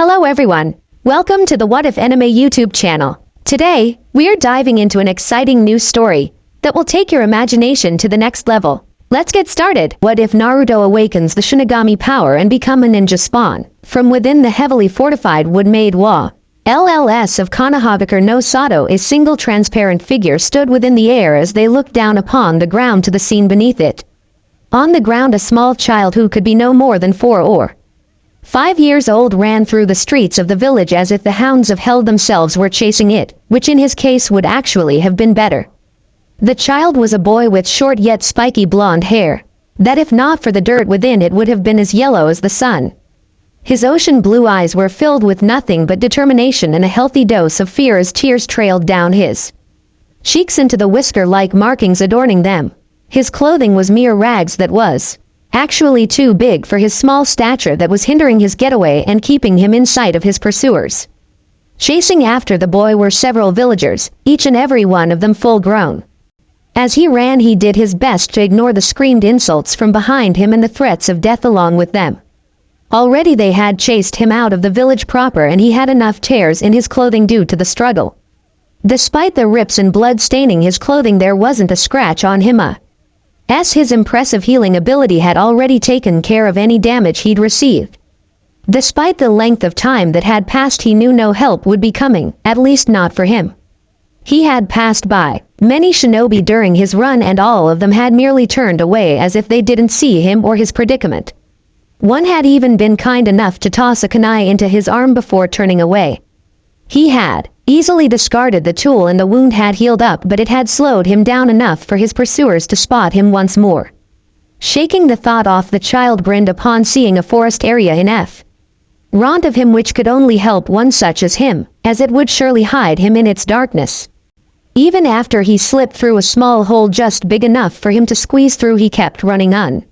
Hello everyone, welcome to the What If Anime YouTube channel. Today, we're diving into an exciting new story that will take your imagination to the next level. Let's get started. What if Naruto awakens the Shinigami power and become a ninja spawn? From within the heavily fortified wood-made wa LLS of Konohagakure no Sato, a single transparent figure stood within the air as they looked down upon the ground to the scene beneath it. On the ground, a small child who could be no more than 4 or 5 years old ran through the streets of the village as if the hounds of hell themselves were chasing it, which in his case would actually have been better. The child was a boy with short yet spiky blonde hair, that if not for the dirt within it would have been as yellow as the sun. His ocean blue eyes were filled with nothing but determination and a healthy dose of fear as tears trailed down his cheeks into the whisker-like markings adorning them. His clothing was mere rags that was actually too big for his small stature that was hindering his getaway and keeping him in sight of his pursuers. Chasing after the boy were several villagers, each and every one of them full-grown. As he ran, he did his best to ignore the screamed insults from behind him and the threats of death along with them. Already they had chased him out of the village proper and he had enough tears in his clothing due to the struggle. Despite the rips and blood staining his clothing, there wasn't a scratch on him. His impressive healing ability had already taken care of any damage he'd received. Despite the length of time that had passed, he knew no help would be coming, at least not for him. He had passed by many shinobi during his run and all of them had merely turned away as if they didn't see him or his predicament. One had even been kind enough to toss a kunai into his arm before turning away. He had easily discarded the tool and the wound had healed up, but it had slowed him down enough for his pursuers to spot him once more. Shaking the thought off, the child grinned upon seeing a forest area in front of him which could only help one such as him, as it would surely hide him in its darkness. Even after he slipped through a small hole just big enough for him to squeeze through, he kept running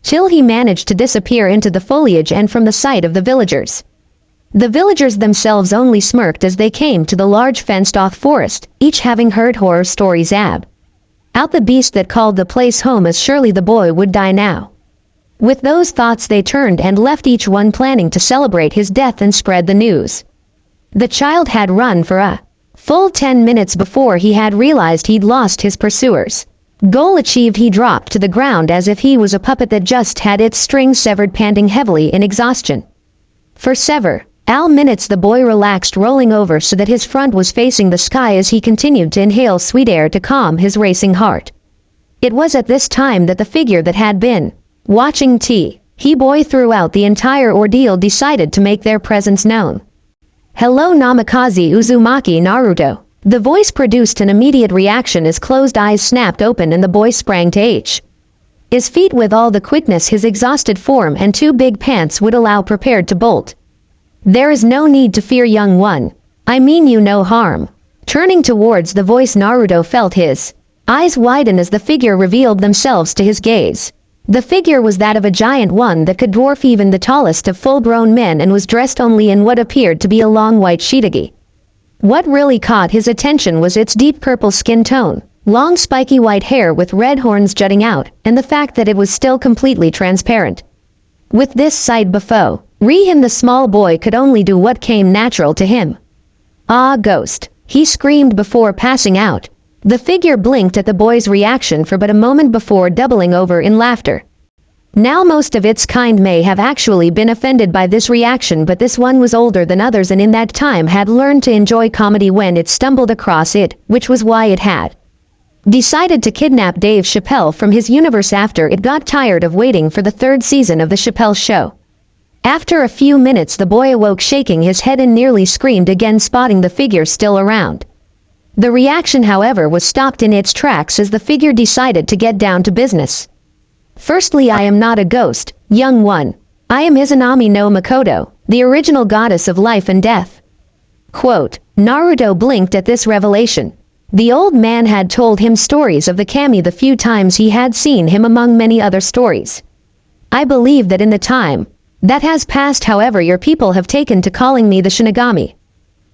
till he managed to disappear into the foliage and from the sight of the villagers. The villagers themselves only smirked as they came to the large fenced-off forest, each having heard horror stories about the beast that called the place home, as surely the boy would die now. With those thoughts they turned and left, each one planning to celebrate his death and spread the news. The child had run for a full 10 minutes before he had realized he'd lost his pursuers. Goal achieved, he dropped to the ground as if he was a puppet that just had its strings severed, panting heavily in exhaustion. For several minutes the boy relaxed, rolling over so that his front was facing the sky as he continued to inhale sweet air to calm his racing heart. It was at this time that the figure that had been watching boy throughout the entire ordeal decided to make their presence known. "Hello Namikaze Uzumaki Naruto." The voice produced an immediate reaction as closed eyes snapped open and the boy sprang to his feet with all the quickness his exhausted form and 2 big pants would allow, prepared to bolt. "There is no need to fear, young one. I mean you no harm." Turning towards the voice, Naruto felt his eyes widen as the figure revealed themselves to his gaze. The figure was that of a giant one that could dwarf even the tallest of full-grown men and was dressed only in what appeared to be a long white shitagi. What really caught his attention was its deep purple skin tone, long spiky white hair with red horns jutting out, and the fact that it was still completely transparent. With this sight before him, the small boy could only do what came natural to him. "Ah, ghost!" he screamed before passing out. The figure blinked at the boy's reaction for but a moment before doubling over in laughter. Now most of its kind may have actually been offended by this reaction, but this one was older than others and in that time had learned to enjoy comedy when it stumbled across it, which was why it had decided to kidnap Dave Chappelle from his universe after it got tired of waiting for the 3rd season of the Chappelle Show. After a few minutes the boy awoke, shaking his head, and nearly screamed again, spotting the figure still around. The reaction, however, was stopped in its tracks as the figure decided to get down to business. "Firstly, I am not a ghost, young one. I am Izanami no Makoto, the original goddess of life and death." Quote. Naruto blinked at this revelation. The old man had told him stories of the kami the few times he had seen him, among many other stories. "I believe that in the time that has passed, however, your people have taken to calling me the Shinigami,"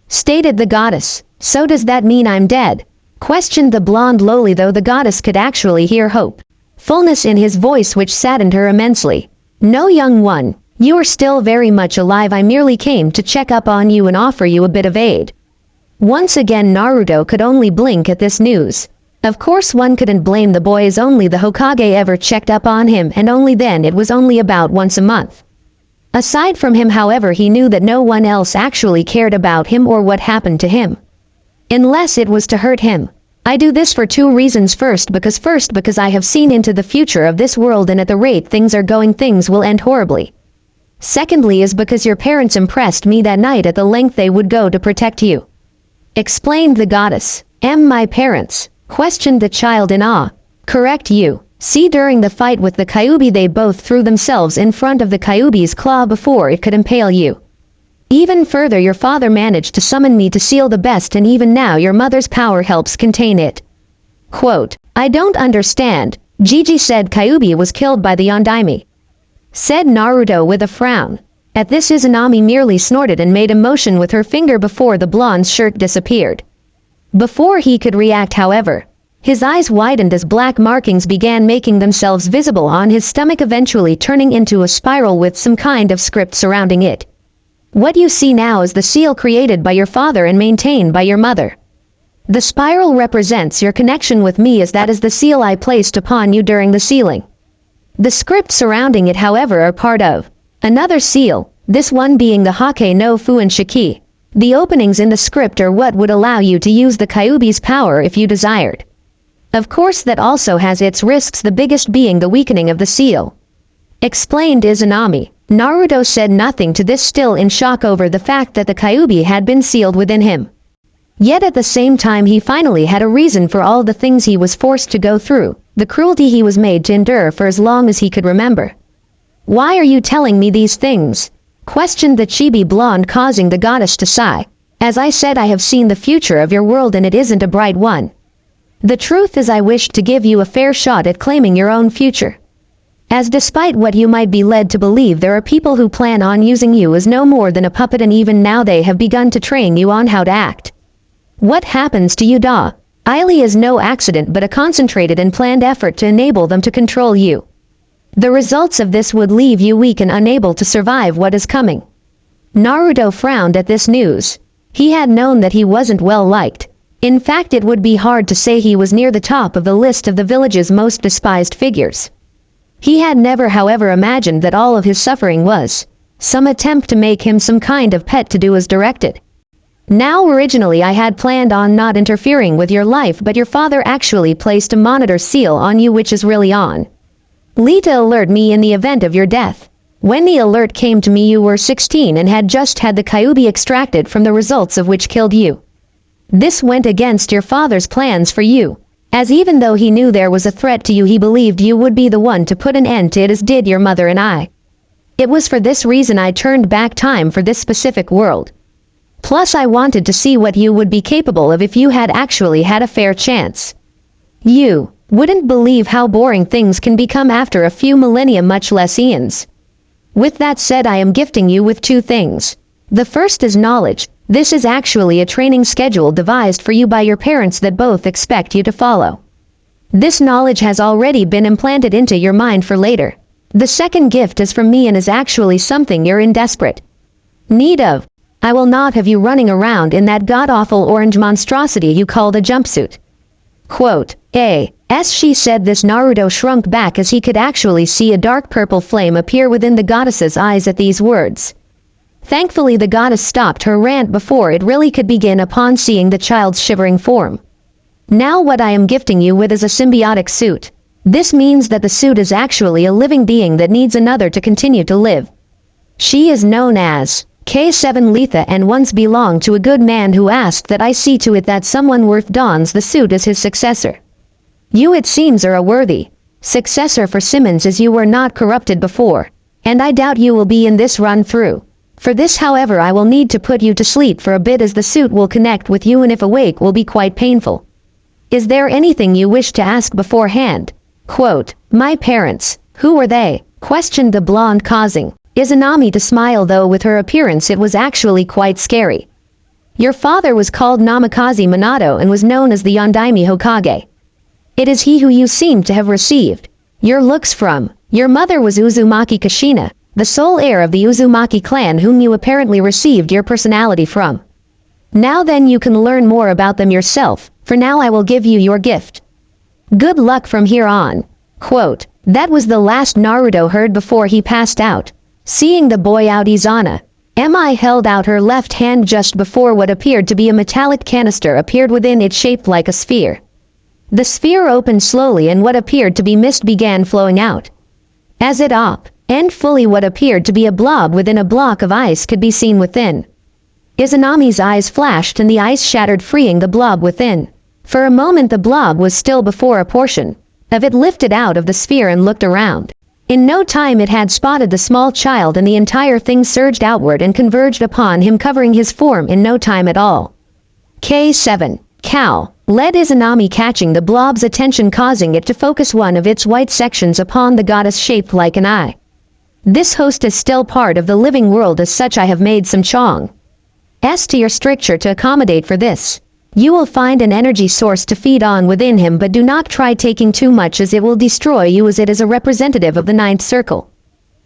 stated the goddess. "So does that mean I'm dead?" questioned the blonde lowly, though the goddess could actually hear hope fullness in his voice which saddened her immensely. "No, young one, You are still very much alive. I merely came to check up on you and offer you a bit of aid. Once again Naruto could only blink at this news. Of course one couldn't blame the boy as only the Hokage ever checked up on him, and only then it was only about once a month. Aside from him, however, he knew that no one else actually cared about him or what happened to him. Unless it was to hurt him. I do this for two reasons. First because I have seen into the future of this world, and at the rate things are going, things will end horribly. Secondly is because your parents impressed me that night at the length they would go to protect you. Explained the goddess. My parents? Questioned the child in awe. Correct you. See, during the fight with the Kyuubi they both threw themselves in front of the Kyuubi's claw before it could impale you. Even further, your father managed to summon me to seal the best, and even now your mother's power helps contain it. Quote, I don't understand. Gigi said Kyuubi was killed by the Yondaime. Said Naruto with a frown. At this Izanami merely snorted and made a motion with her finger before the blonde's shirt disappeared. Before he could react, however, his eyes widened as black markings began making themselves visible on his stomach, eventually turning into a spiral with some kind of script surrounding it. What you see now is the seal created by your father and maintained by your mother. The spiral represents your connection with me, as that is the seal I placed upon you during the sealing. The script surrounding it, however, are part of another seal, this one being the Hake no Fu and Shiki. The openings in the script are what would allow you to use the Kyuubi's power if you desired. Of course that also has its risks, the biggest being the weakening of the seal. Explained Izanami. Naruto said nothing to this, still in shock over the fact that the Kyuubi had been sealed within him. Yet at the same time he finally had a reason for all the things he was forced to go through, the cruelty he was made to endure for as long as he could remember. Why are you telling me these things? Questioned the chibi blonde, causing the goddess to sigh. As I said, I have seen the future of your world, and it isn't a bright one. The truth is, I wished to give you a fair shot at claiming your own future. As despite what you might be led to believe, there are people who plan on using you as no more than a puppet, and even now they have begun to train you on how to act. What happens to you, Da? Ailey is no accident but a concentrated and planned effort to enable them to control you. The results of this would leave you weak and unable to survive what is coming. Naruto frowned at this news. He had known that he wasn't well liked. In fact, it would be hard to say he was near the top of the list of the village's most despised figures. He had never, however, imagined that all of his suffering was some attempt to make him some kind of pet to do as directed. Now, originally I had planned on not interfering with your life, but your father actually placed a monitor seal on you, which is really on. Lita alert me in the event of your death. When the alert came to me, you were 16 and had just had the Kyuubi extracted, from the results of which killed you. This went against your father's plans for you, as even though he knew there was a threat to you, he believed you would be the one to put an end to it, as did your mother and I. It was for this reason I turned back time for this specific world. Plus I wanted to see what you would be capable of if you had actually had a fair chance. You wouldn't believe how boring things can become after a few millennia, much less eons. With that said, I am gifting you with two things. The first is knowledge. This is actually a training schedule devised for you by your parents that both expect you to follow. This knowledge has already been implanted into your mind for later. The second gift is from me and is actually something you're in desperate need of. I will not have you running around in that god-awful orange monstrosity you called a jumpsuit. Quote, as she said this, Naruto shrunk back as he could actually see a dark purple flame appear within the goddess's eyes at these words. Thankfully the goddess stopped her rant before it really could begin upon seeing the child's shivering form. Now what I am gifting you with is a symbiotic suit. This means that the suit is actually a living being that needs another to continue to live. She is known as K7 Letha and once belonged to a good man who asked that I see to it that someone worth dons the suit as his successor. You, it seems, are a worthy successor for Simmons, as you were not corrupted before, and I doubt you will be in this run through. For this, however, I will need to put you to sleep for a bit, as the suit will connect with you and if awake will be quite painful. Is there anything you wish to ask beforehand? Quote, my parents, who were they? Questioned the blonde, causing Izanami to smile, though with her appearance it was actually quite scary. Your father was called Namikaze Minato and was known as the Yondaime Hokage. It is he who you seem to have received your looks from. Your mother was Uzumaki Kushina, the sole heir of the Uzumaki clan whom you apparently received your personality from. Now then you can learn more about them yourself, for now I will give you your gift. Good luck from here on." Quote, that was the last Naruto heard before he passed out. Seeing the boy out, Izana Mi held out her left hand just before what appeared to be a metallic canister appeared within it, shaped like a sphere. The sphere opened slowly and what appeared to be mist began flowing out. As it and fully what appeared to be a blob within a block of ice could be seen within. Izanami's eyes flashed and the ice shattered, freeing the blob within. For a moment the blob was still before a portion of it lifted out of the sphere and looked around. In no time it had spotted the small child and the entire thing surged outward and converged upon him, covering his form in no time at all. K7. Cow led Izanami, catching the blob's attention, causing it to focus one of its white sections upon the goddess shaped like an eye. This host is still part of the living world, as such I have made some Chong's to your stricture to accommodate for this. You will find an energy source to feed on within him, but do not try taking too much, as it will destroy you, as it is a representative of the ninth circle.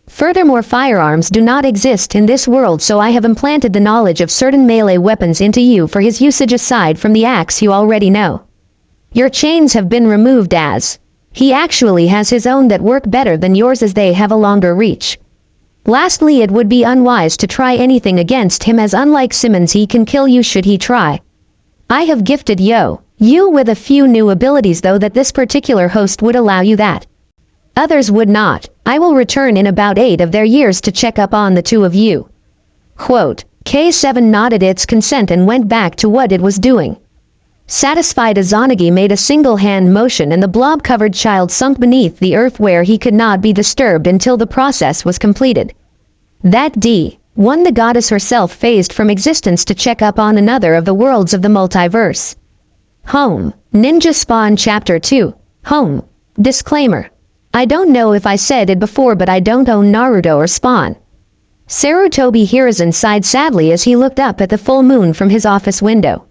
Furthermore, firearms do not exist in this world, so I have implanted the knowledge of certain melee weapons into you for his usage aside from the axe you already know. Your chains have been removed, as he actually has his own that work better than yours, as they have a longer reach. Lastly, it would be unwise to try anything against him, as unlike Simmons he can kill you should he try. I have gifted you with a few new abilities, though that this particular host would allow you that. Others would not. I will return in about 8 of their years to check up on the two of you." Quote, K7 nodded its consent and went back to what it was doing. Satisfied, Izanagi made a single hand motion and the blob-covered child sunk beneath the earth, where he could not be disturbed until the process was completed. That D1 the goddess herself phased from existence to check up on another of the worlds of the multiverse. Home. Ninja Spawn Chapter 2. Home. Disclaimer. I don't know if I said it before, but I don't own Naruto or Spawn. Sarutobi Hiruzen sighed sadly as he looked up at the full moon from his office window.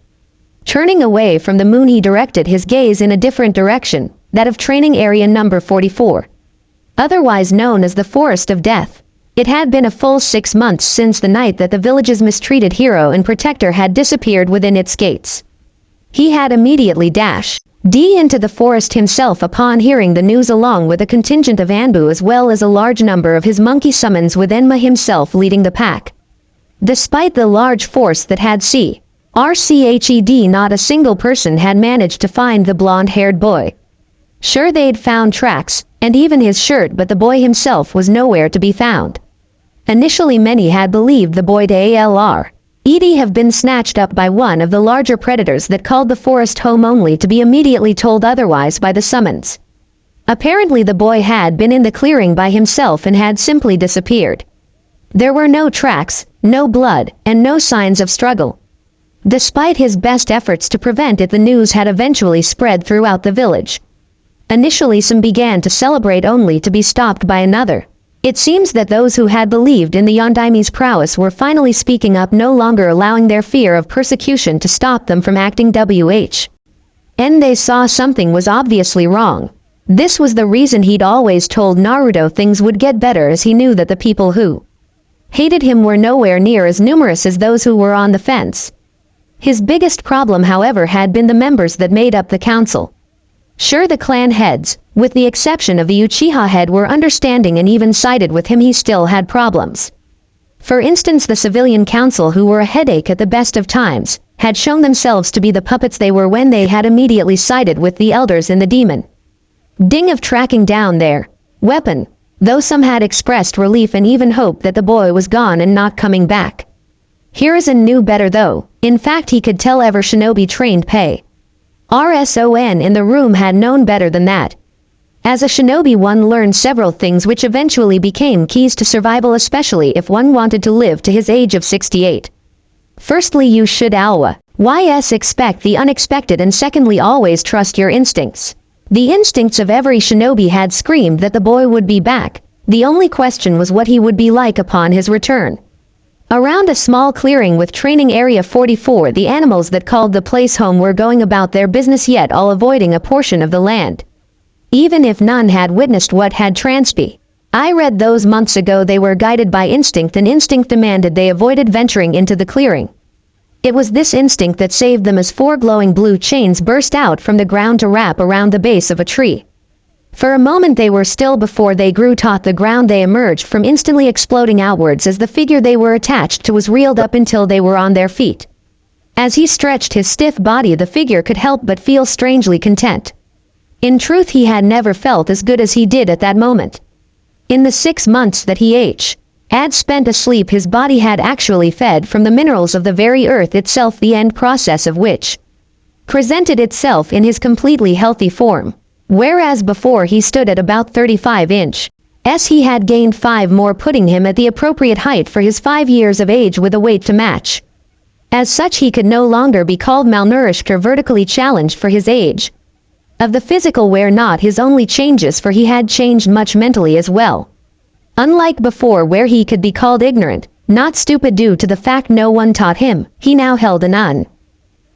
Turning away from the moon, he directed his gaze in a different direction, that of training area number 44. Otherwise known as the Forest of Death. It had been a full 6 months since the night that the village's mistreated hero and protector had disappeared within its gates. He had immediately dashed into the forest himself upon hearing the news, along with a contingent of Anbu as well as a large number of his monkey summons, with Enma himself leading the pack. Despite the large force that had RCHED, not a single person had managed to find the blonde-haired boy. Sure, they'd found tracks, and even his shirt, but the boy himself was nowhere to be found. Initially many had believed the boy to Edie have been snatched up by one of the larger predators that called the forest home, only to be immediately told otherwise by the summons. Apparently the boy had been in the clearing by himself and had simply disappeared. There were no tracks, no blood, and no signs of struggle. Despite his best efforts to prevent it, the news had eventually spread throughout the village. Initially some began to celebrate, only to be stopped by another. It seems that those who had believed in the Yondaimi's prowess were finally speaking up, no longer allowing their fear of persecution to stop them from acting. And they saw something was obviously wrong. This was the reason he'd always told Naruto things would get better, as he knew that the people who hated him were nowhere near as numerous as those who were on the fence. His biggest problem, however, had been the members that made up the council. Sure, the clan heads, with the exception of the Uchiha head, were understanding and even sided with him. He still had problems. For instance, the civilian council, who were a headache at the best of times, had shown themselves to be the puppets they were when they had immediately sided with the elders in the demon of tracking down their weapon, though some had expressed relief and even hope that the boy was gone and not coming back. Hiruzen knew better, though. In fact, he could tell ever shinobi trained RSON in the room had known better than that. As a shinobi, one learned several things which eventually became keys to survival, especially if one wanted to live to his age of 68. Firstly, you should expect the unexpected, and secondly, always trust your instincts. The instincts of every shinobi had screamed that the boy would be back. The only question was what he would be like upon his return. Around a small clearing with training area 44, the animals that called the place home were going about their business, yet all avoiding a portion of the land. Even if none had witnessed what had transpired, I read those months ago they were guided by instinct, and instinct demanded they avoided venturing into the clearing. It was this instinct that saved them as four glowing blue chains burst out from the ground to wrap around the base of a tree. For a moment they were still before they grew taut the ground they emerged from, instantly exploding outwards as the figure they were attached to was reeled up until they were on their feet. As he stretched his stiff body, the figure could help but feel strangely content. In truth, he had never felt as good as he did at that moment. In the 6 months that he had spent asleep, his body had actually fed from the minerals of the very earth itself, the end process of which presented itself in his completely healthy form. Whereas before he stood at about 35 inches, he had gained 5 more, putting him at the appropriate height for his 5 years of age with a weight to match. As such, he could no longer be called malnourished or vertically challenged for his age. Of the physical were not his only changes, for he had changed much mentally as well. Unlike before, where he could be called ignorant, not stupid due to the fact no one taught him, he now held an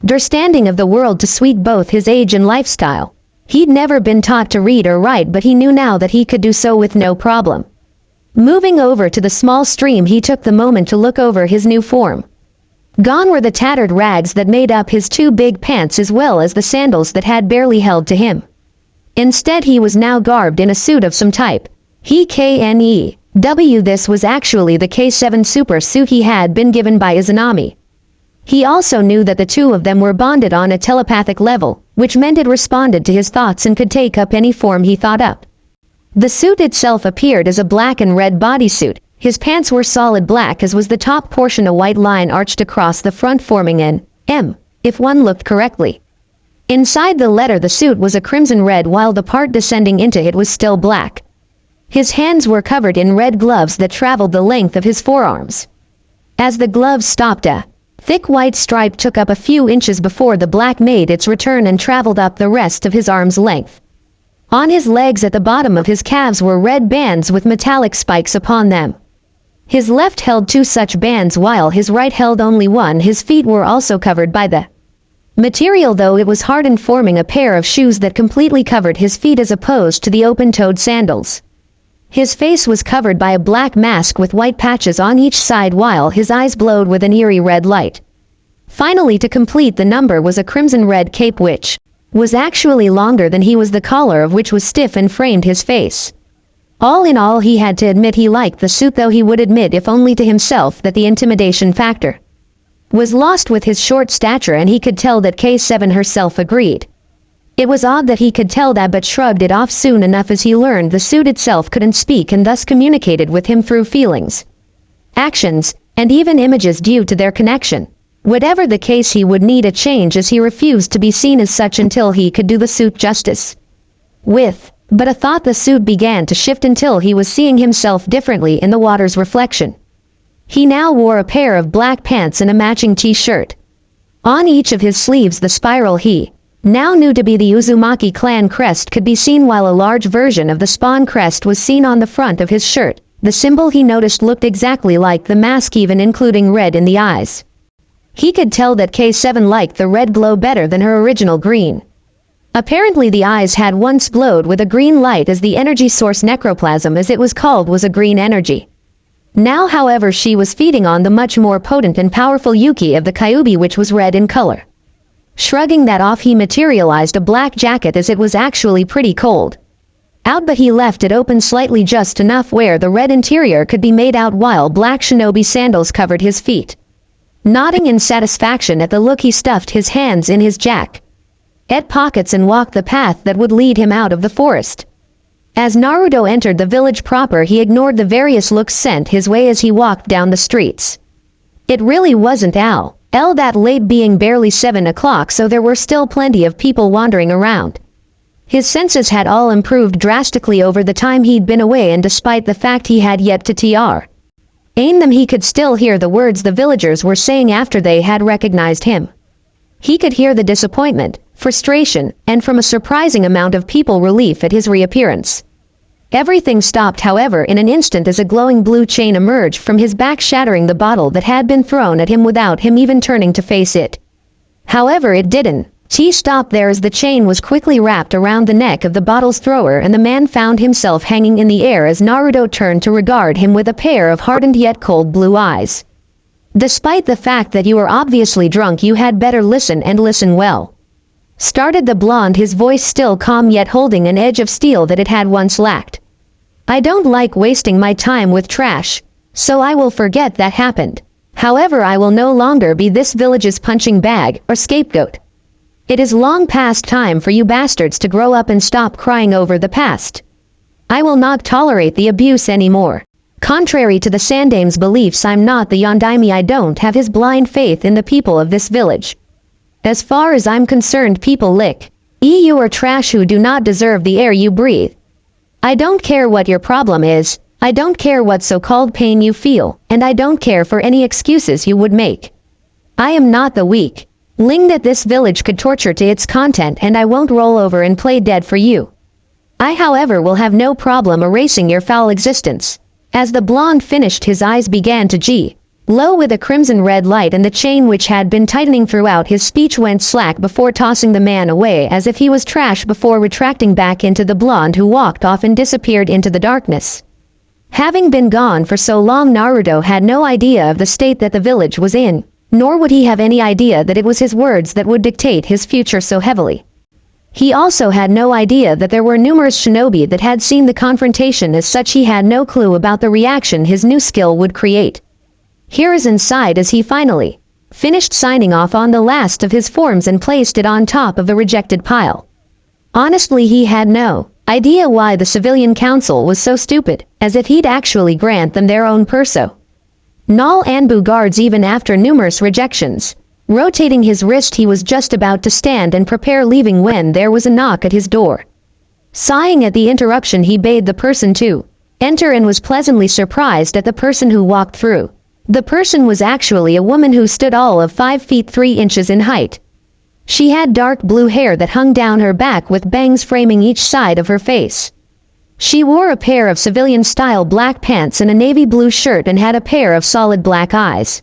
understanding of the world to suit both his age and lifestyle. He'd never been taught to read or write, but he knew now that he could do so with no problem. Moving over to the small stream, he took the moment to look over his new form. Gone were the tattered rags that made up his 2 big pants, as well as the sandals that had barely held to him. Instead, he was now garbed in a suit of some type. This was actually the K7 super suit he had been given by Izanami. He also knew that the two of them were bonded on a telepathic level, which meant it responded to his thoughts and could take up any form he thought up. The suit itself appeared as a black and red bodysuit. His pants were solid black, as was the top portion, a white line arched across the front forming an M, if one looked correctly. Inside the letter, the suit was a crimson red, while the part descending into it was still black. His hands were covered in red gloves that traveled the length of his forearms. As the gloves stopped, a thick white stripe took up a few inches before the black made its return and traveled up the rest of his arm's length. On his legs at the bottom of his calves were red bands with metallic spikes upon them. His left held 2 such bands while his right held only 1. His feet were also covered by the material, though it was hardened, forming a pair of shoes that completely covered his feet as opposed to the open-toed sandals. His face was covered by a black mask with white patches on each side, while his eyes glowed with an eerie red light. Finally, to complete the number, was a crimson red cape, which was actually longer than he was, the collar of which was stiff and framed his face. All in all, he had to admit he liked the suit, though he would admit, if only to himself, that the intimidation factor was lost with his short stature, and he could tell that K7 herself agreed. It was odd that he could tell that, but shrugged it off soon enough as he learned the suit itself couldn't speak and thus communicated with him through feelings, actions, and even images due to their connection. Whatever the case, he would need a change, as he refused to be seen as such until he could do the suit justice. But a thought, the suit began to shift until he was seeing himself differently in the water's reflection. He now wore a pair of black pants and a matching t-shirt. On each of his sleeves, the spiral he now knew to be the Uzumaki clan crest could be seen, while a large version of the Spawn crest was seen on the front of his shirt. The symbol, he noticed, looked exactly like the mask, even including red in the eyes. He could tell that K7 liked the red glow better than her original green. Apparently the eyes had once glowed with a green light, as the energy source necroplasm, as it was called, was a green energy. Now, however, she was feeding on the much more potent and powerful Yuki of the Kyubi, which was red in color. Shrugging that off, he materialized a black jacket, as it was actually pretty cold out, but he left it open slightly, just enough where the red interior could be made out, while black shinobi sandals covered his feet. Nodding in satisfaction at the look, he stuffed his hands in his jacket pockets and walked the path that would lead him out of the forest. As Naruto entered the village proper, he ignored the various looks sent his way as he walked down the streets. It really wasn't that late, being barely 7 o'clock, so there were still plenty of people wandering around. His senses had all improved drastically over the time he'd been away, and despite the fact he had yet to aim them, he could still hear the words the villagers were saying after they had recognized him. He could hear the disappointment, frustration, and, from a surprising amount of people, relief at his reappearance. Everything stopped, however, in an instant as a glowing blue chain emerged from his back, shattering the bottle that had been thrown at him without him even turning to face it. However, it didn't T stopped there as the chain was quickly wrapped around the neck of the bottle's thrower and the man found himself hanging in the air as Naruto turned to regard him with a pair of hardened yet cold blue eyes. Despite the fact that you are obviously drunk, you had better listen and listen well. Started the blonde, his voice still calm yet holding an edge of steel that it had once lacked. I don't like wasting my time with trash, so I will forget that happened. However, I will no longer be this village's punching bag or scapegoat. It is long past time for you bastards to grow up and stop crying over the past. I will not tolerate the abuse anymore. Contrary to the Sandame's beliefs, I'm not the Yondaime. I don't have his blind faith in the people of this village. As far as I'm concerned, people lick you are trash who do not deserve the air you breathe. I don't care what your problem is, I don't care what so-called pain you feel, and I don't care for any excuses you would make. I am not the weak ling that this village could torture to its content, and I won't roll over and play dead for you. I, however, will have no problem erasing your foul existence. As the blonde finished, his eyes began to glow with a crimson red light, and the chain which had been tightening throughout his speech went slack before tossing the man away as if he was trash before retracting back into the blonde, who walked off and disappeared into the darkness. Having been gone for so long, Naruto had no idea of the state that the village was in, nor would he have any idea that it was his words that would dictate his future so heavily. He also had no idea that there were numerous shinobi that had seen the confrontation. As such, he had no clue about the reaction his new skill would create. Hiruzen sighed as he finally finished signing off on the last of his forms and placed it on top of the rejected pile. Honestly, he had no idea why the civilian council was so stupid, as if he'd actually grant them their own perso. Null Anbu guards even after numerous rejections. Rotating his wrist, he was just about to stand and prepare leaving when there was a knock at his door. Sighing at the interruption, he bade the person to enter and was pleasantly surprised at the person who walked through. The person was actually a woman who stood all of 5 feet 3 inches in height. She had dark blue hair that hung down her back with bangs framing each side of her face. She wore a pair of civilian-style black pants and a navy blue shirt and had a pair of solid black eyes.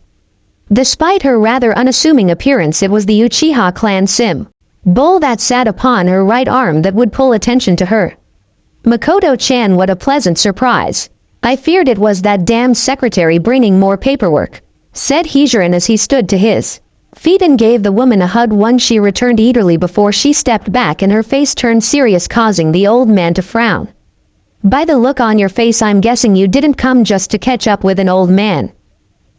Despite her rather unassuming appearance, it was the Uchiha clan symbol that sat upon her right arm that would pull attention to her. Makoto-chan, what a pleasant surprise. I feared it was that damned secretary bringing more paperwork, said Hiruzen as he stood to his feet and gave the woman a hug. Once she returned eagerly before she stepped back and her face turned serious, causing the old man to frown. By the look on your face, I'm guessing you didn't come just to catch up with an old man,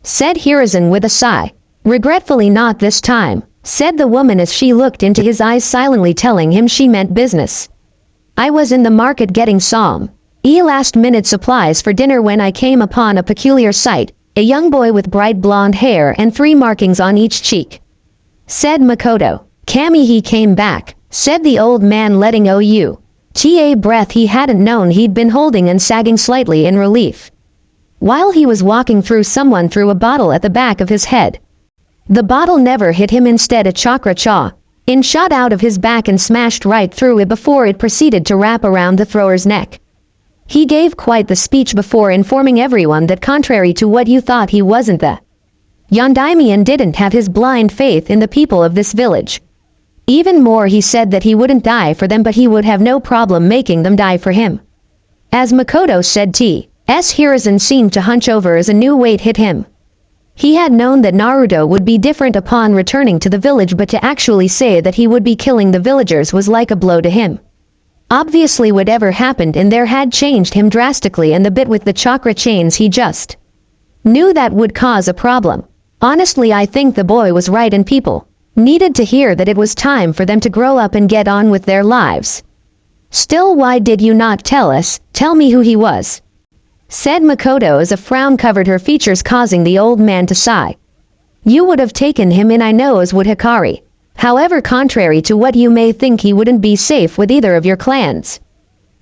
said Hiruzen with a sigh. Regretfully, not this time, said the woman as she looked into his eyes, silently telling him she meant business. I was in the market getting some last-minute supplies for dinner when I came upon a peculiar sight, a young boy with bright blonde hair and 3 markings on each cheek, said Makoto. Kami, he came back, said the old man, letting ta breath he hadn't known he'd been holding and sagging slightly in relief. While he was walking through, someone threw a bottle at the back of his head. The bottle never hit him, instead a chakra shot out of his back and smashed right through it before it proceeded to wrap around the thrower's neck. He gave quite the speech before informing everyone that contrary to what you thought, he wasn't the Yondaime and didn't have his blind faith in the people of this village. Even more, he said that he wouldn't die for them, but he would have no problem making them die for him. As Makoto said, T.S. Hiruzen seemed to hunch over as a new weight hit him. He had known that Naruto would be different upon returning to the village, but to actually say that he would be killing the villagers was like a blow to him. Obviously, whatever happened in there had changed him drastically, and the bit with the chakra chains, he just knew that would cause a problem. Honestly, I think the boy was right and people needed to hear that it was time for them to grow up and get on with their lives. Still, why did you not tell us? Tell me who he was, said Makoto as a frown covered her features, causing the old man to sigh. You would have taken him in, I know, as would Hikari. However, contrary to what you may think, he wouldn't be safe with either of your clans.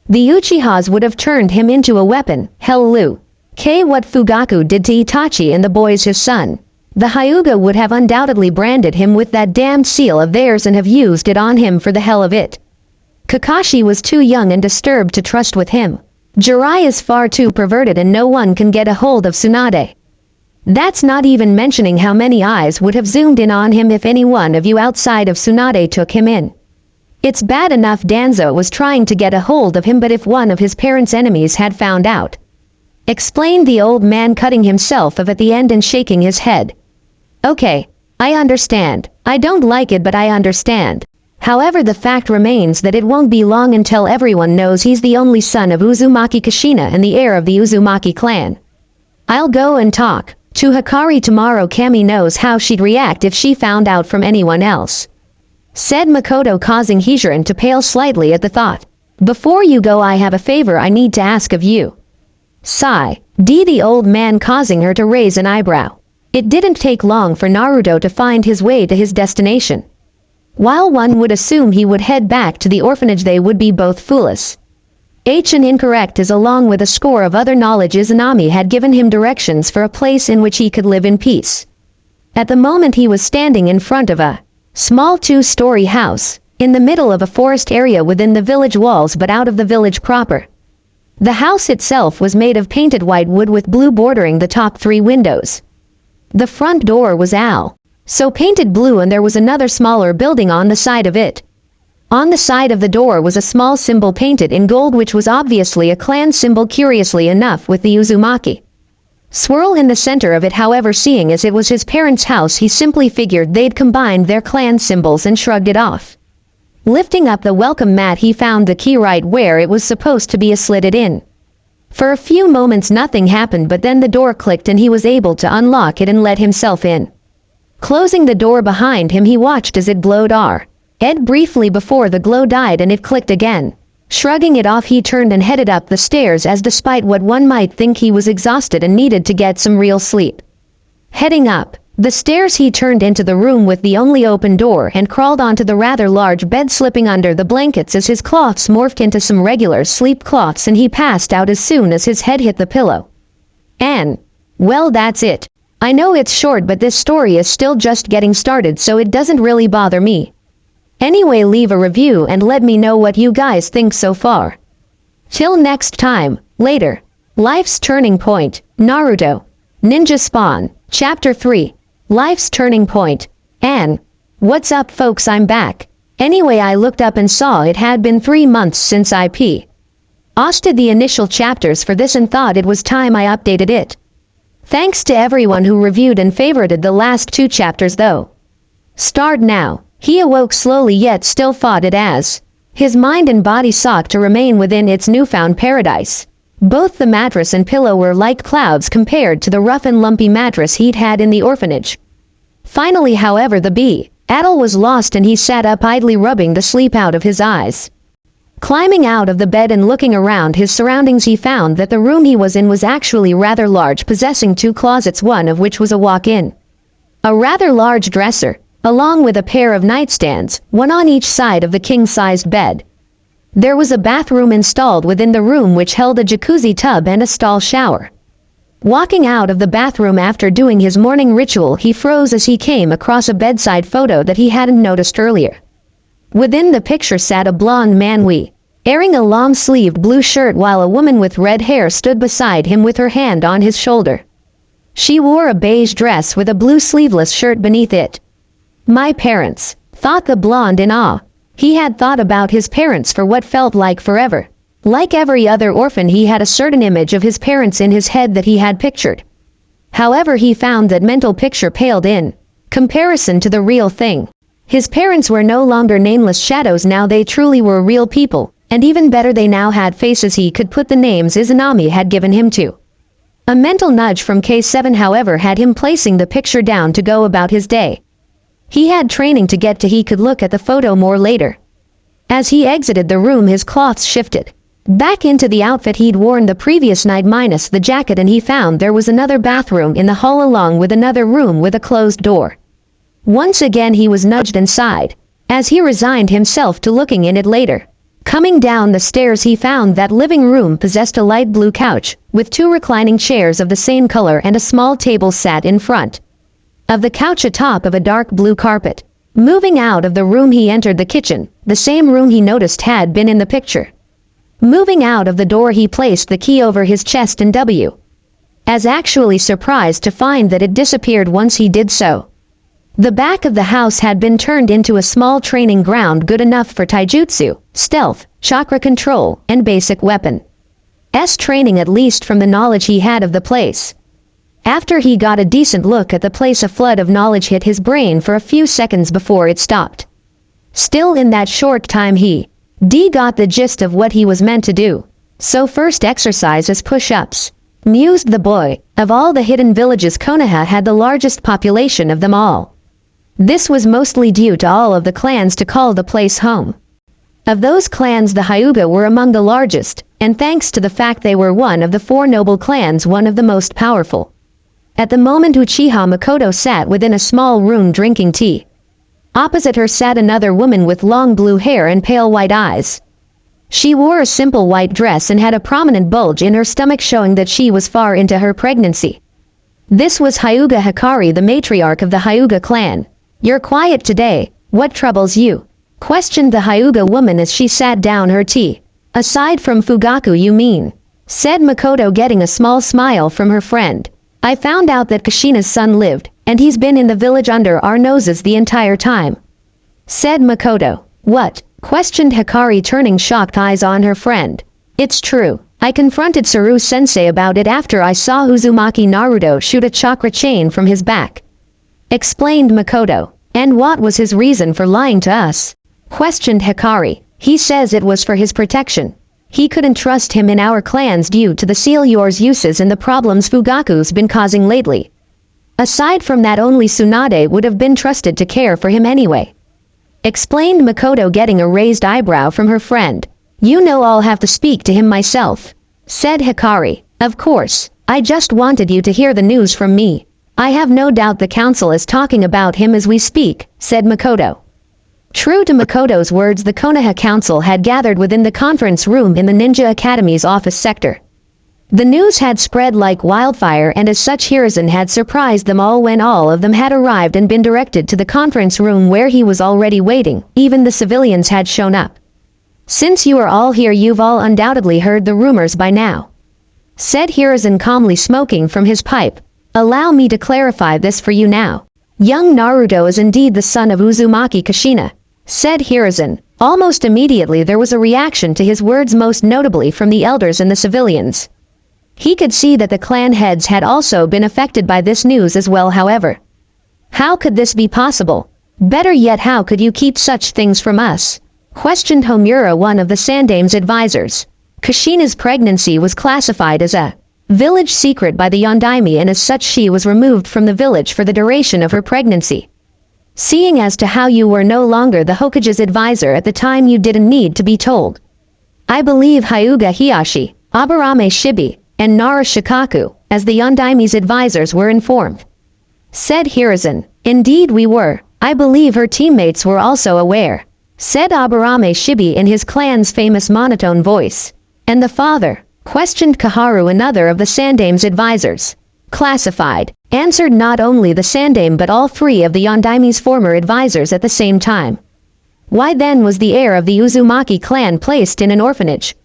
The Uchihas would have turned him into a weapon. Hell, Lu K, what Fugaku did to Itachi and the boys his son. The Hyuga would have undoubtedly branded him with that damned seal of theirs and have used it on him for the hell of it. Kakashi was too young and disturbed to trust with him. Jirai is far too perverted and no one can get a hold of Tsunade. That's not even mentioning how many eyes would have zoomed in on him if any one of you outside of Tsunade took him in. It's bad enough Danzo was trying to get a hold of him, but if one of his parents' enemies had found out, explained the old man, cutting himself off at the end and shaking his head. Okay, I understand. I don't like it, but I understand. However, the fact remains that it won't be long until everyone knows he's the only son of Uzumaki Kushina and the heir of the Uzumaki clan. I'll go and talk to Hikari tomorrow. Kami knows how she'd react if she found out from anyone else, said Makoto, causing Hijiran to pale slightly at the thought. Before you go, I have a favor I need to ask of you. Sigh. The old man, causing her to raise an eyebrow. It didn't take long for Naruto to find his way to his destination. While one would assume he would head back to the orphanage, they would be both foolish and incorrect, as along with a score of other knowledge, Izanami had given him directions for a place in which he could live in peace. At the moment he was standing in front of a small 2-story house, in the middle of a forest area within the village walls but out of the village proper. The house itself was made of painted white wood with blue bordering the top 3 windows. The front door was so painted blue, and there was another smaller building on the side of it. On the side of the door was a small symbol painted in gold, which was obviously a clan symbol, curiously enough, with the Uzumaki swirl in the center of it. However, seeing as it was his parents' house, he simply figured they'd combined their clan symbols and shrugged it off. Lifting up the welcome mat, he found the key right where it was supposed to be, slid it in. For a few moments nothing happened, but then the door clicked and he was able to unlock it and let himself in. Closing the door behind him, he watched as it glowed briefly before the glow died and it clicked again. Shrugging it off, he turned and headed up the stairs, as despite what one might think, he was exhausted and needed to get some real sleep. Heading up the stairs, he turned into the room with the only open door and crawled onto the rather large bed, slipping under the blankets as his cloths morphed into some regular sleep cloths, and he passed out as soon as his head hit the pillow. And, well, that's it. I know it's short, but this story is still just getting started, so it doesn't really bother me. Anyway, leave a review and let me know what you guys think so far. Till next time, later. Life's Turning Point, Naruto. Ninja Spawn, Chapter 3. Life's Turning Point. And, what's up folks, I'm back. Anyway, I looked up and saw it had been 3 months since I posted the initial chapters for this and thought it was time I updated it. Thanks to everyone who reviewed and favorited the last 2 chapters though. Start now. He awoke slowly, yet still fought it as his mind and body sought to remain within its newfound paradise. Both the mattress and pillow were like clouds compared to the rough and lumpy mattress he'd had in the orphanage. Finally, however, the battle was lost and he sat up idly, rubbing the sleep out of his eyes. Climbing out of the bed and looking around his surroundings, he found that the room he was in was actually rather large, possessing 2 closets, one of which was a walk-in, a rather large dresser, along with a pair of nightstands, one on each side of the king-sized bed. There was a bathroom installed within the room which held a jacuzzi tub and a stall shower. Walking out of the bathroom after doing his morning ritual, he froze as he came across a bedside photo that he hadn't noticed earlier. Within the picture sat a blonde man wearing a long-sleeved blue shirt, while a woman with red hair stood beside him with her hand on his shoulder. She wore a beige dress with a blue sleeveless shirt beneath it. My parents, thought the blonde in awe. He had thought about his parents for what felt like forever. Like every other orphan, he had a certain image of his parents in his head that he had pictured. However, he found that mental picture paled in comparison to the real thing. His parents were no longer nameless shadows, now they truly were real people, and even better, they now had faces. He could put the names Izanami had given him to. A mental nudge from K7, however, had him placing the picture down to go about his day. He had training to get to. He could look at the photo more later. As he exited the room, his clothes shifted back into the outfit he'd worn the previous night minus the jacket, and he found there was another bathroom in the hall along with another room with a closed door. Once again he was nudged inside, as he resigned himself to looking in it later. Coming down the stairs, he found that living room possessed a light blue couch with 2 reclining chairs of the same color, and a small table sat in front of the couch atop of a dark blue carpet. Moving out of the room, he entered the kitchen, the same room he noticed had been in the picture. Moving out of the door, he placed the key over his chest and as actually surprised to find that it disappeared once he did so. The back of the house had been turned into a small training ground good enough for taijutsu, stealth, chakra control, and basic weapon. Training, at least from the knowledge he had of the place. After he got a decent look at the place, a flood of knowledge hit his brain for a few seconds before it stopped. Still, in that short time he got the gist of what he was meant to do. So first exercise is push-ups, mused the boy. Of all the hidden villages, Konoha had the largest population of them all. This was mostly due to all of the clans to call the place home. Of those clans, the Hyuga were among the largest, and thanks to the fact they were one of the 4 noble clans, one of the most powerful. At the moment, Uchiha Makoto sat within a small room drinking tea. Opposite her sat another woman with long blue hair and pale white eyes. She wore a simple white dress and had a prominent bulge in her stomach, showing that she was far into her pregnancy. This was Hyuga Hikari, the matriarch of the Hyuga clan. "You're quiet today. What troubles you?" questioned the Hyuga woman as she sat down her tea. "Aside from Fugaku, you mean?" said Makoto, getting a small smile from her friend. "I found out that Kushina's son lived, and he's been in the village under our noses the entire time," said Makoto. "What?" questioned Hikari, turning shocked eyes on her friend. "It's true. I confronted Saru-sensei about it after I saw Uzumaki Naruto shoot a chakra chain from his back," explained Makoto. "And what was his reason for lying to us?" questioned Hikari. "He says it was for his protection. He couldn't trust him in our clans due to the seal yours uses and the problems Fugaku's been causing lately. Aside from that, only Tsunade would have been trusted to care for him anyway," explained Makoto, getting a raised eyebrow from her friend. "You know, I'll have to speak to him myself," said Hikari. "Of course, I just wanted you to hear the news from me. I have no doubt the council is talking about him as we speak," said Makoto. True to Makoto's words, the Konoha Council had gathered within the conference room in the Ninja Academy's office sector. The news had spread like wildfire, and as such Hiruzen had surprised them all when all of them had arrived and been directed to the conference room where he was already waiting. Even the civilians had shown up. "Since you are all here, you've all undoubtedly heard the rumors by now," said Hiruzen, calmly smoking from his pipe. "Allow me to clarify this for you now. Young Naruto is indeed the son of Uzumaki Kushina," said Hiruzen. Almost immediately there was a reaction to his words, most notably from the elders and the civilians. He could see that the clan heads had also been affected by this news as well. However, how could this be possible? Better yet, how could you keep such things from us? Questioned Homura, one of the Sandame's advisors. Kushina's pregnancy was classified as a village secret by the Yondaime, and as such she was removed from the village for the duration of her pregnancy. Seeing as to how you were no longer the Hokage's advisor at the time, you didn't need to be told. I believe Hyuga Hiyashi, Aburame Shibi, and Nara Shikaku, as the Yondaime's advisors, were informed," said Hiruzen. "Indeed we were. I believe her teammates were also aware," said Aburame Shibi in his clan's famous monotone voice. "And the father?" questioned Kaharu, another of the Sandame's advisors. "Classified," answered not only the Sandame but all 3 of the Yondaime's former advisors at the same time. "Why then was the heir of the Uzumaki clan placed in an orphanage?"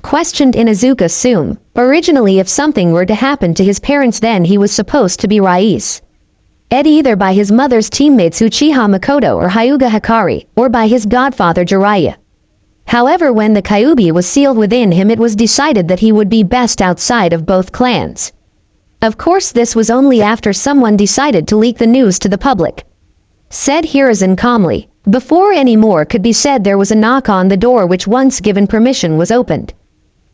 questioned Inuzuka Sume. "Originally, if something were to happen to his parents, then he was supposed to be Rais ed either by his mother's teammates Uchiha Makoto or Hyuga Hikari, or by his godfather Jiraiya. However, when the Kyuubi was sealed within him, it was decided that he would be best outside of both clans. Of course, this was only after someone decided to leak the news to the public," said Hiruzen calmly. Before any more could be said, there was a knock on the door, which, once given permission, was opened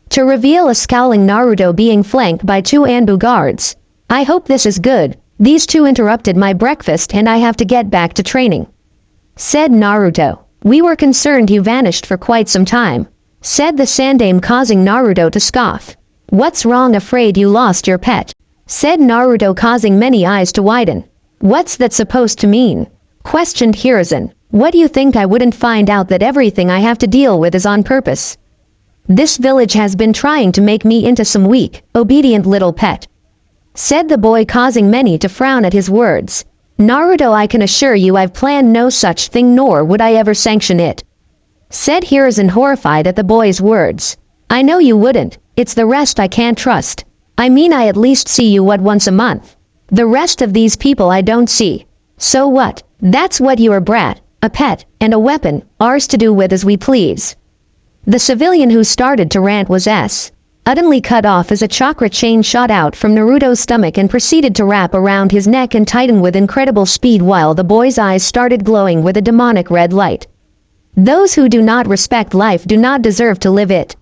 to reveal a scowling Naruto being flanked by 2 Anbu guards. "I hope this is good. These 2 interrupted my breakfast and I have to get back to training," said Naruto. "We were concerned you vanished for quite some time," said the Sandame, causing Naruto to scoff. "What's wrong? Afraid you lost your pet?" said Naruto, causing many eyes to widen. "What's that supposed to mean?" questioned Hiruzen. "What do you think? I wouldn't find out that everything I have to deal with is on purpose. This village has been trying to make me into some weak, obedient little pet," said the boy, causing many to frown at his words. "Naruto, I can assure you I've planned no such thing, nor would I ever sanction it," said Hiruzen, horrified at the boy's words. "I know you wouldn't. It's the rest I can't trust. I mean I at least see you once a month. The rest of these people I don't see. So what? That's what you're a brat, a pet, and a weapon, ours to do with as we please. The civilian who started to rant was suddenly cut off as a chakra chain shot out from Naruto's stomach and proceeded to wrap around his neck and tighten with incredible speed while the boy's eyes started glowing with a demonic red light. Those who do not respect life do not deserve to live it.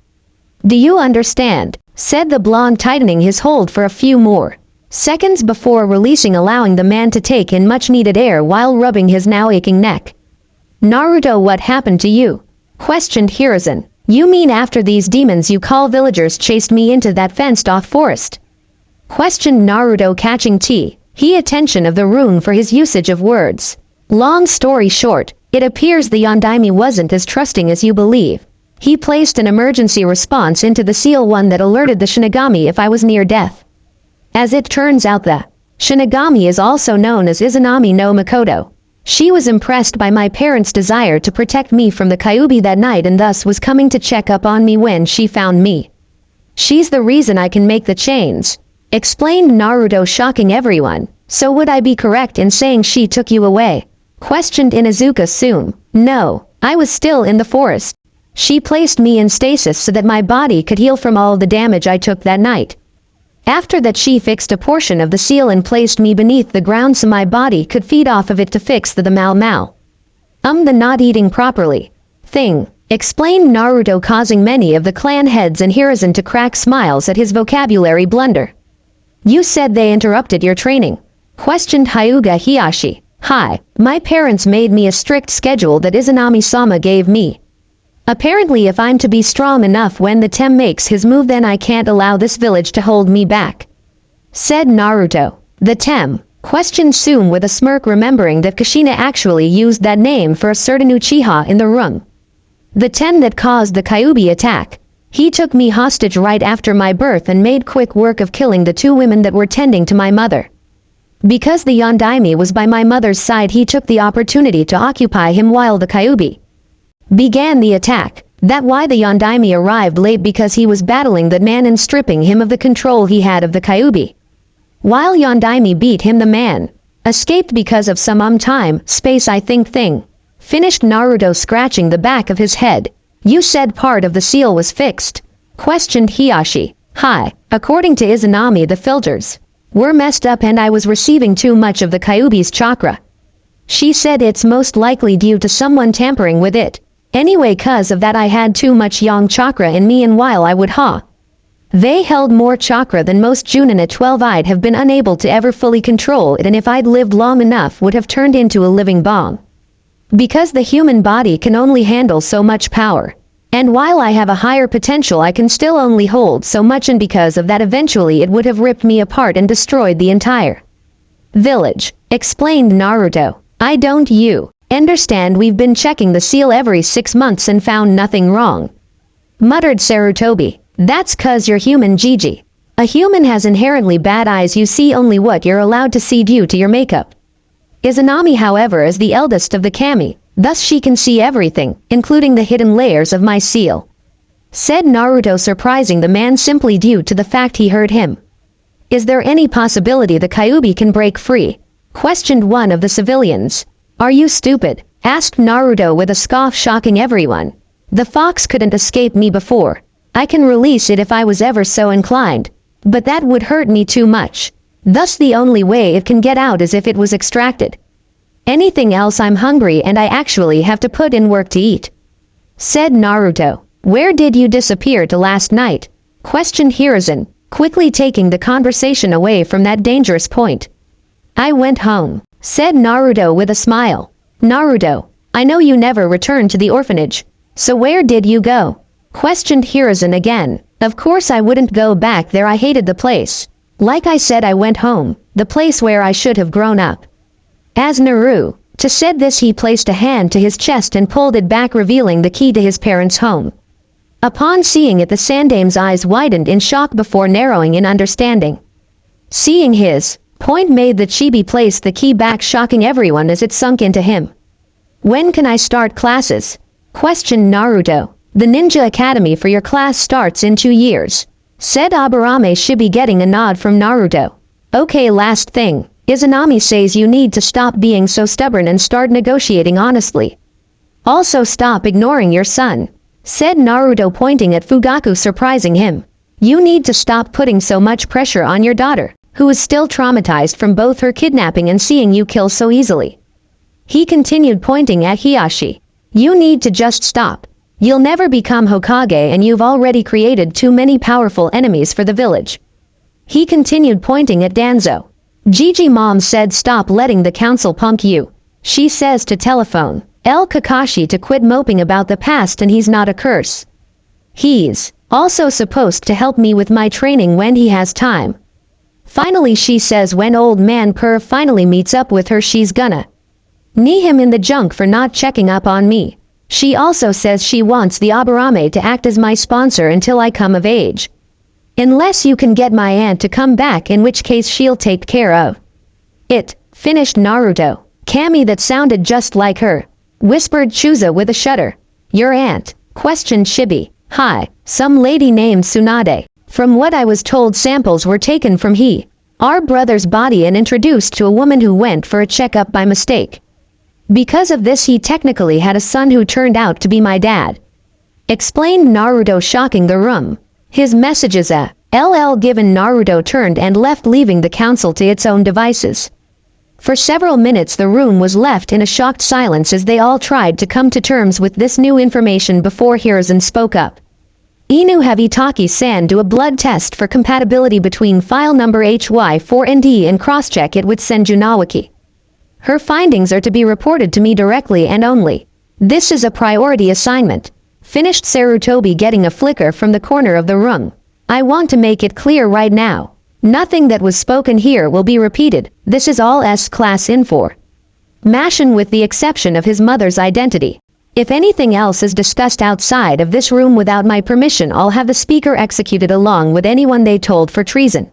Do you understand? Said the blonde, tightening his hold for a few more seconds before releasing, allowing the man to take in much needed air while rubbing his now aching neck. Naruto, what happened to you? Questioned Hiruzen. You mean after these demons you call villagers chased me into that fenced-off forest? Questioned Naruto, catching he attention of the room for his usage of words. Long story short, it appears the Yondaime wasn't as trusting as you believe. He placed an emergency response into the seal, one that alerted the Shinigami if I was near death. As it turns out, the Shinigami is also known as Izanami no Makoto. She was impressed by my parents' desire to protect me from the Kyuubi that night and thus was coming to check up on me when she found me. She's the reason I can make the chains, explained Naruto, shocking everyone. So would I be correct in saying she took you away? Questioned Inuzuka soon. No, I was still in the forest. She placed me in stasis so that my body could heal from all the damage I took that night. After that, she fixed a portion of the seal and placed me beneath the ground so my body could feed off of it to fix the the not eating properly thing, explained Naruto, causing many of the clan heads and Hiruzen to crack smiles at his vocabulary blunder. You said they interrupted your training? Questioned Hyuga Hiyashi. Hi, my parents made me a strict schedule that Izanami-sama gave me. Apparently if I'm to be strong enough when the Tem makes his move, then I can't allow this village to hold me back. Said Naruto. The Tem? Questioned Sume with a smirk, remembering that Kushina actually used that name for a certain Uchiha in the room. The Tem that caused the Kyuubi attack. He took me hostage right after my birth and made quick work of killing the 2 women that were tending to my mother. Because the Yondaime was by my mother's side, he took the opportunity to occupy him while the Kyuubi began the attack. That why the Yondaime arrived late, because he was battling that man and stripping him of the control he had of the Kyuubi. While Yondaime beat him, the man escaped because of some time, space I think thing. Finished Naruto, scratching the back of his head. You said part of the seal was fixed? Questioned Hiyashi. Hi, according to Izanami the filters were messed up and I was receiving too much of the Kyuubi's chakra. She said it's most likely due to someone tampering with it. Anyway, cause of that I had too much yang chakra in me, and while I would they held more chakra than most Junin at 12, I'd have been unable to ever fully control it, and if I'd lived long enough would have turned into a living bomb. Because the human body can only handle so much power. And while I have a higher potential, I can still only hold so much, and because of that eventually it would have ripped me apart and destroyed the entire village, explained Naruto. I don't you understand? We've been checking the seal every 6 months and found nothing wrong. Muttered Sarutobi. That's cause you're human, Gigi. A human has inherently bad eyes, you see only what you're allowed to see due to your makeup. Izanami, however, is the eldest of the kami, thus she can see everything, including the hidden layers of my seal. Said Naruto, surprising the man simply due to the fact he heard him. Is there any possibility the Kyuubi can break free? Questioned one of the civilians. Are you stupid? Asked Naruto with a scoff, shocking everyone. The fox couldn't escape me before. I can release it if I was ever so inclined, but that would hurt me too much. Thus the only way it can get out is if it was extracted. Anything else, I'm hungry and I actually have to put in work to eat. Said Naruto. Where did you disappear to last night? Questioned Hiruzen, quickly taking the conversation away from that dangerous point. I went home. Said Naruto with a smile. Naruto, I know you never returned to the orphanage. So where did you go? Questioned Hiruzen again. Of course I wouldn't go back there, I hated the place. Like I said, I went home, the place where I should have grown up. As Naruto said this, he placed a hand to his chest and pulled it back, revealing the key to his parents' home. Upon seeing it, the Sandame's eyes widened in shock before narrowing in understanding. Seeing his point made the chibi place the key back, shocking everyone as it sunk into him. When can I start classes? Questioned Naruto. The Ninja Academy for your class starts in 2 years. Said Aburame should be getting a nod from Naruto. Okay, last thing. Izanami says you need to stop being so stubborn and start negotiating honestly. Also stop ignoring your son. Said Naruto pointing at Fugaku, surprising him. You need to stop putting so much pressure on your daughter, who is still traumatized from both her kidnapping and seeing you kill so easily. He continued pointing at Hiyashi. You need to just stop. You'll never become Hokage and you've already created too many powerful enemies for the village. He continued pointing at Danzo. Gigi mom said stop letting the council punk you. She says to telephone El Kakashi to quit moping about the past and he's not a curse. He's also supposed to help me with my training when he has time. Finally she says when old man Per finally meets up with her she's gonna knee him in the junk for not checking up on me. She also says she wants the Aburame to act as my sponsor until I come of age. Unless you can get my aunt to come back, in which case she'll take care of it. Finished Naruto. Kami, that sounded just like her, whispered Chuza with a shudder. Your aunt? Questioned Shibi. Hi, some lady named Tsunade. From what I was told, samples were taken from our brother's body and introduced to a woman who went for a checkup by mistake. Because of this he technically had a son who turned out to be my dad. Explained Naruto, shocking the room. His messages given Naruto turned and left, leaving the council to its own devices. For several minutes the room was left in a shocked silence as they all tried to come to terms with this new information before Hiruzen spoke up. Inu, have Itaki-san do a blood test for compatibility between file number HY4ND and cross-check it with Senju Nawaki. Her findings are to be reported to me directly and only. This is a priority assignment. Finished Sarutobi, getting a flicker from the corner of the room. I want to make it clear right now. Nothing that was spoken here will be repeated. This is all S-class info. Mashin, with the exception of his mother's identity. If anything else is discussed outside of this room without my permission, I'll have the speaker executed along with anyone they told for treason.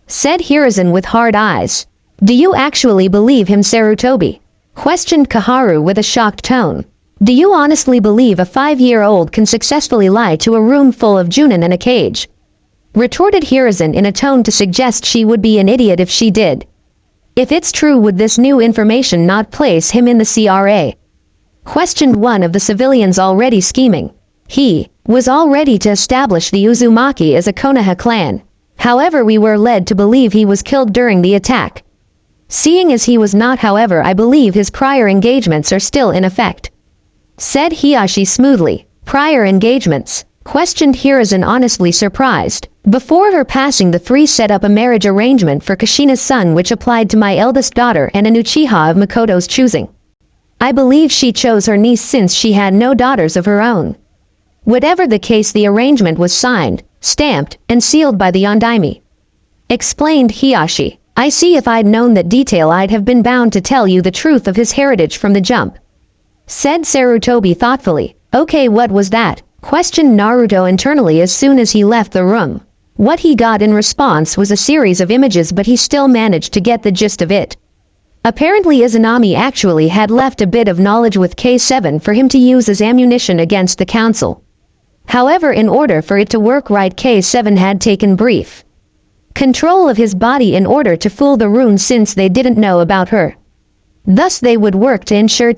Said Hiruzen with hard eyes. Do you actually believe him, Sarutobi? Questioned Kaharu with a shocked tone. Do you honestly believe a 5-year-old can successfully lie to a room full of Junin in a cage? Retorted Hiruzen in a tone to suggest she would be an idiot if she did. If it's true, would this new information not place him in the CRA? Questioned one of the civilians already scheming. He was all ready to establish the Uzumaki as a Konoha clan. However, we were led to believe he was killed during the attack. Seeing as he was not, however, I believe his prior engagements are still in effect. Said Hiyashi smoothly. Prior engagements? Questioned Hiruzen, honestly surprised. Before her passing, the three set up a marriage arrangement for Kushina's son, which applied to my eldest daughter and an Uchiha of Makoto's choosing. I believe she chose her niece since she had no daughters of her own. Whatever the case, the arrangement was signed, stamped, and sealed by the Yondaime. Explained Hiyashi. I see. If I'd known that detail, I'd have been bound to tell you the truth of his heritage from the jump. Said Sarutobi thoughtfully. Okay, what was that? Questioned Naruto internally as soon as he left the room. What he got in response was a series of images, but he still managed to get the gist of it. Apparently Izanami actually had left a bit of knowledge with K7 for him to use as ammunition against the council. However, in order for it to work right, K7 had taken brief control of his body in order to fool the Rune, since they didn't know about her. Thus they would work to ensure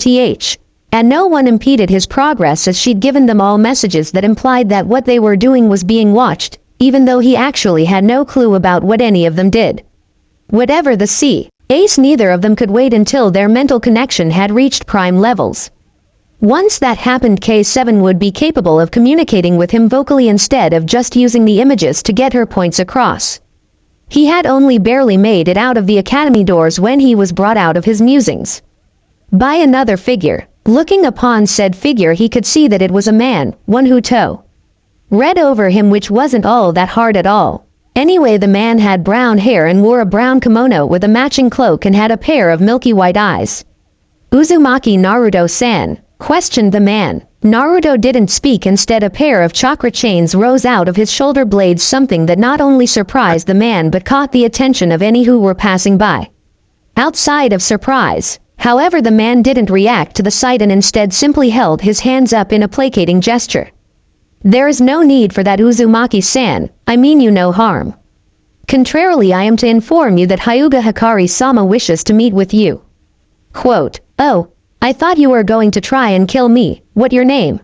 and no one impeded his progress, as she'd given them all messages that implied that what they were doing was being watched, even though he actually had no clue about what any of them did. Whatever the case, neither of them could wait until their mental connection had reached prime levels. Once that happened, K7 would be capable of communicating with him vocally instead of just using the images to get her points across. He had only barely made it out of the academy doors when he was brought out of his musings by another figure. Looking upon said figure, he could see that it was a man, one who read over him, which wasn't all that hard at all. Anyway, the man had brown hair and wore a brown kimono with a matching cloak and had a pair of milky white eyes. Uzumaki Naruto-san? Questioned the man. Naruto didn't speak. Instead, a pair of chakra chains rose out of his shoulder blades, something that not only surprised the man but caught the attention of any who were passing by. Outside of surprise, however, the man didn't react to the sight and instead simply held his hands up in a placating gesture. There is no need for that, Uzumaki-san. I mean you no harm. Contrarily, I am to inform you that Hyuga Hikari-sama wishes to meet with you. Quote, "Oh, I thought you were going to try and kill me. What your name?"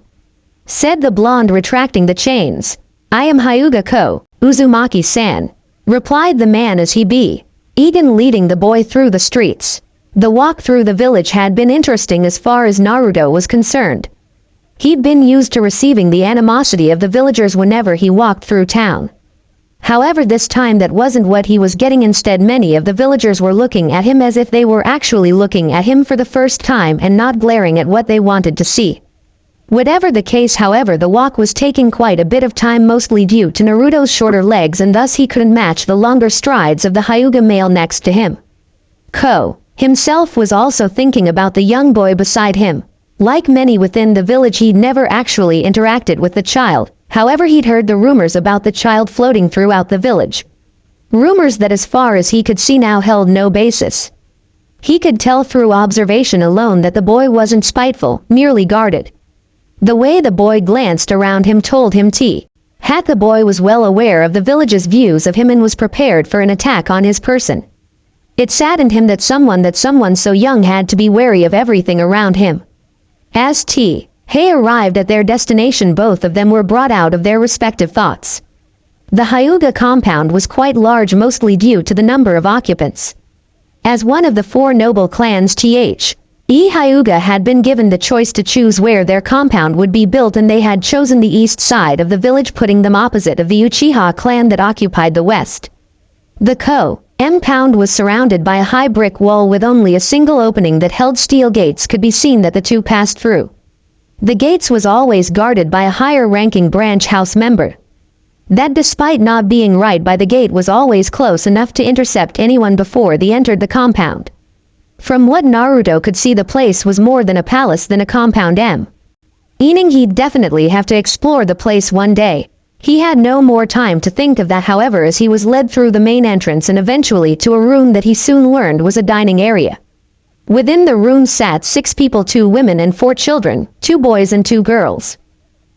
Said the blonde, retracting the chains. "I am Hyuga Ko, Uzumaki-san," replied the man as he began leading the boy through the streets. The walk through the village had been interesting as far as Naruto was concerned. He'd been used to receiving the animosity of the villagers whenever he walked through town. However, this time that wasn't what he was getting. Instead, many of the villagers were looking at him as if they were actually looking at him for the first time and not glaring at what they wanted to see. Whatever the case, however, the walk was taking quite a bit of time, mostly due to Naruto's shorter legs, and thus he couldn't match the longer strides of the Hyuga male next to him. Ko himself was also thinking about the young boy beside him. Like many within the village, he'd never actually interacted with the child. However, he'd heard the rumors about the child floating throughout the village. Rumors that, as far as he could see now, held no basis. He could tell through observation alone that the boy wasn't spiteful, merely guarded. The way the boy glanced around him told him the boy was well aware of the village's views of him and was prepared for an attack on his person. It saddened him that someone so young had to be wary of everything around him. As He arrived at their destination, both of them were brought out of their respective thoughts. The Hyuga compound was quite large, mostly due to the number of occupants. As one of the four noble clans, Hyuga had been given the choice to choose where their compound would be built, and they had chosen the east side of the village, putting them opposite of the Uchiha clan that occupied the west. The compound was surrounded by a high brick wall with only a single opening that held steel gates. Could be seen that the two passed through. The gates was always guarded by a higher-ranking branch house member. That, despite not being right by the gate, was always close enough to intercept anyone before they entered the compound. From what Naruto could see, the place was more than a palace than a compound, meaning he'd definitely have to explore the place one day. He had no more time to think of that, however, as he was led through the main entrance and eventually to a room that he soon learned was a dining area. Within the room sat 6 people, 2 women and 4 children, 2 boys and 2 girls.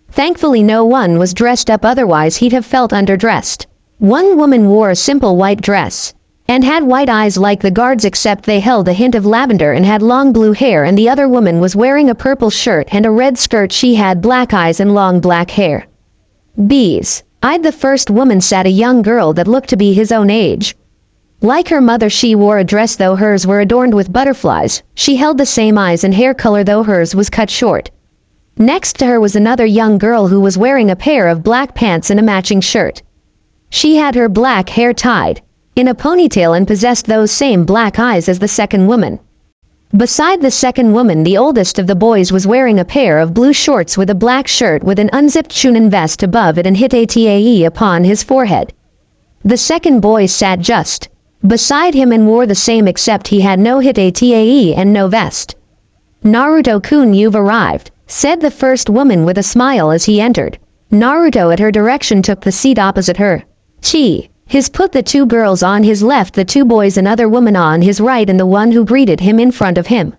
Thankfully no one was dressed up, otherwise he'd have felt underdressed. One woman wore a simple white dress and had white eyes like the guards, except they held a hint of lavender and had long blue hair, and the other woman was wearing a purple shirt and a red skirt. She had black eyes and long black hair. Beside the first woman sat a young girl that looked to be his own age. Like her mother, she wore a dress, though hers were adorned with butterflies. She held the same eyes and hair color, though hers was cut short. Next to her was another young girl who was wearing a pair of black pants and a matching shirt. She had her black hair tied in a ponytail and possessed those same black eyes as the second woman. Beside the second woman, the oldest of the boys was wearing a pair of blue shorts with a black shirt with an unzipped chunin vest above it and hitae upon his forehead. The second boy sat just beside him and wore the same, except he had no hitae and no vest. "Naruto-kun, you've arrived," said the first woman with a smile as he entered. Naruto, at her direction, took the seat opposite her. His put the 2 girls on his left, the 2 boys and other woman on his right, and the one who greeted him in front of him.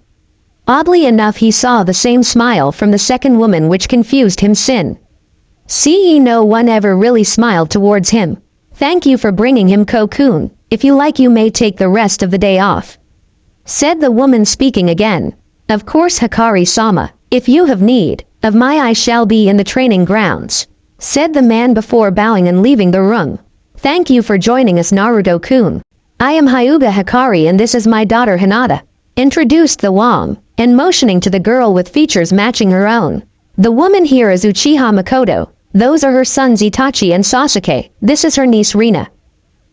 Oddly enough, he saw the same smile from the second woman, which confused him. No one ever really smiled towards him. "Thank you for bringing him, Ko-kun. If you like, you may take the rest of the day off," said the woman, speaking again. "Of course, Hikari-sama. If you have need of I shall be in the training grounds," said the man before bowing and leaving the room. "Thank you for joining us, Naruto-kun. I am Hyuga Hikari and this is my daughter Hinata," introduced the Wong, and motioning to the girl with features matching her own. "The woman here is Uchiha Makoto. Those are her sons Itachi and Sasuke. This is her niece Rina,"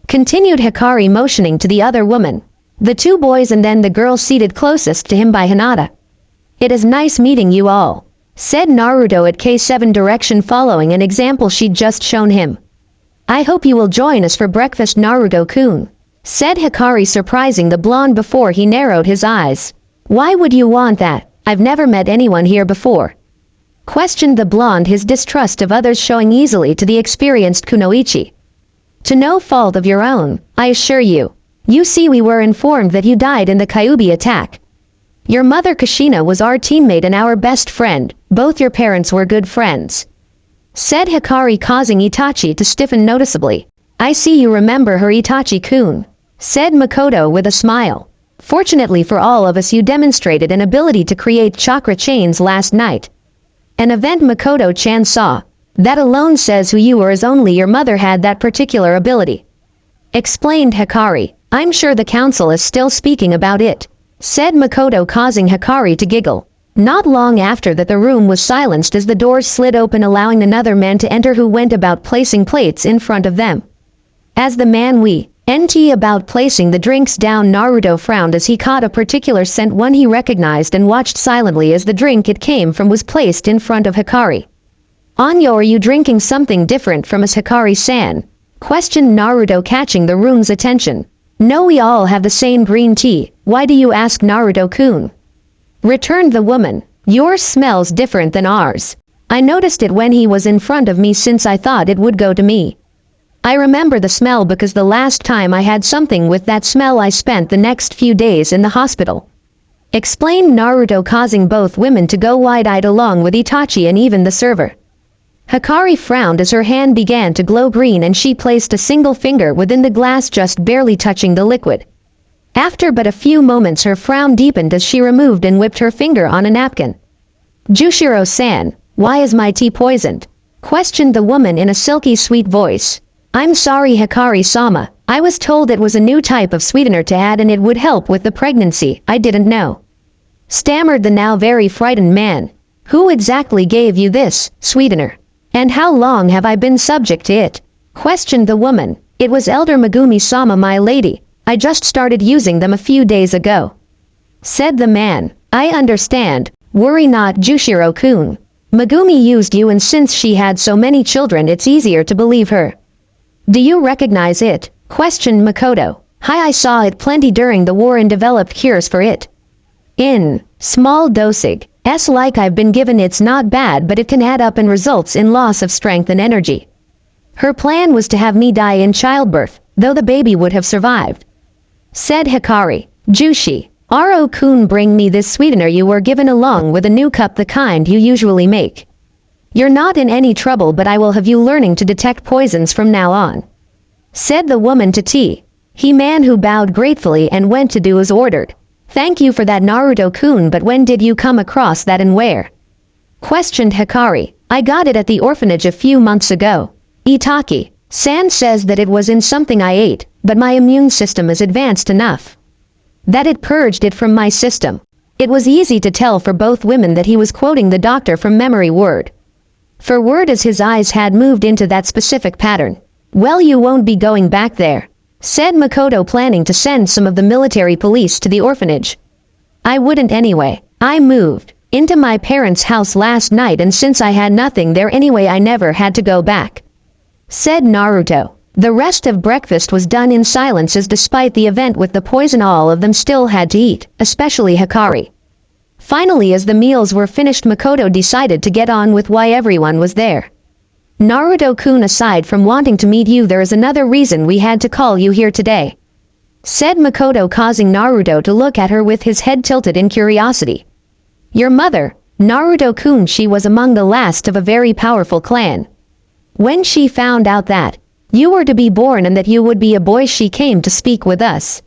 continued Hikari, motioning to the other woman. The 2 boys and then the girl seated closest to him by Hinata. "It is nice meeting you all," said Naruto at K7 direction, following an example she'd just shown him. "I hope you will join us for breakfast, Naruto-kun," said Hikari, surprising the blonde before he narrowed his eyes. "Why would you want that? I've never met anyone here before," questioned the blonde, his distrust of others showing easily to the experienced Kunoichi. "To no fault of your own, I assure you. You see, we were informed that you died in the Kyuubi attack. Your mother Kushina was our teammate and our best friend. Both your parents were good friends," said Hikari, causing Itachi to stiffen noticeably. I see you remember her, Itachi-kun, said Makoto with a smile. Fortunately for all of us, you demonstrated an ability to create chakra chains last night. An event Makoto-chan saw. That alone says who you were, as only your mother had that particular ability. Explained Hikari. I'm sure the council is still speaking about it, said Makoto, causing Hikari to giggle. Not long after that, the room was silenced as the doors slid open, allowing another man to enter who went about placing plates in front of them. As the man went about placing the drinks down, Naruto frowned as he caught a particular scent, one he recognized, and watched silently as the drink it came from was placed in front of Hikari. Anyo, are you drinking something different from us, Hikari-san? Questioned Naruto, catching the room's attention. No, we all have the same green tea. Why do you ask, Naruto-kun? Returned the woman. Yours smells different than ours. I noticed it when he was in front of me, since I thought it would go to me. I remember the smell because the last time I had something with that smell, I spent the next few days in the hospital. Explained Naruto, causing both women to go wide-eyed along with Itachi and even the server. Hikari frowned as her hand began to glow green and she placed a single finger within the glass, just barely touching the liquid. After but a few moments, her frown deepened as she removed and whipped her finger on a napkin. Jushiro-san, why is my tea poisoned? Questioned the woman in a silky sweet voice. I'm sorry, Hikari-sama. I was told it was a new type of sweetener to add and it would help with the pregnancy. I didn't know. Stammered the now very frightened man. Who exactly gave you this sweetener? And how long have I been subject to it? Questioned the woman. It was Elder Megumi-sama, my lady. I just started using them a few days ago. Said the man. I understand. Worry not, Jushiro-kun. Megumi used you, and since she had so many children, it's easier to believe her. Do you recognize it? Questioned Makoto. Hi, I saw it plenty during the war and developed cures for it. In small dosage. Like I've been given, it's not bad, but it can add up and results in loss of strength and energy. Her plan was to have me die in childbirth, though the baby would have survived. Said Hikari. Jushi, Aro-kun, bring me this sweetener you were given along with a new cup, the kind you usually make. You're not in any trouble, but I will have you learning to detect poisons from now on. Said the woman to T. He man, who bowed gratefully and went to do as ordered. Thank you for that, Naruto-kun, but when did you come across that and where? Questioned Hikari. I got it at the orphanage a few months ago. Itaki-san says that it was in something I ate, but my immune system is advanced enough that it purged it from my system. It was easy to tell for both women that he was quoting the doctor from memory, word for word, as his eyes had moved into that specific pattern. Well, you won't be going back there, said Makoto, planning to send some of the military police to the orphanage. I wouldn't anyway. I moved into my parents' house last night, and since I had nothing there anyway, I never had to go back. Said Naruto. The rest of breakfast was done in silence, as despite the event with the poison, all of them still had to eat, especially Hikari. Finally, as the meals were finished, Makoto decided to get on with why everyone was there. Naruto-kun, aside from wanting to meet you, there is another reason we had to call you here today. Said Makoto, causing Naruto to look at her with his head tilted in curiosity. Your mother, Naruto-kun, she was among the last of a very powerful clan. When she found out that you were to be born and that you would be a boy, she came to speak with us.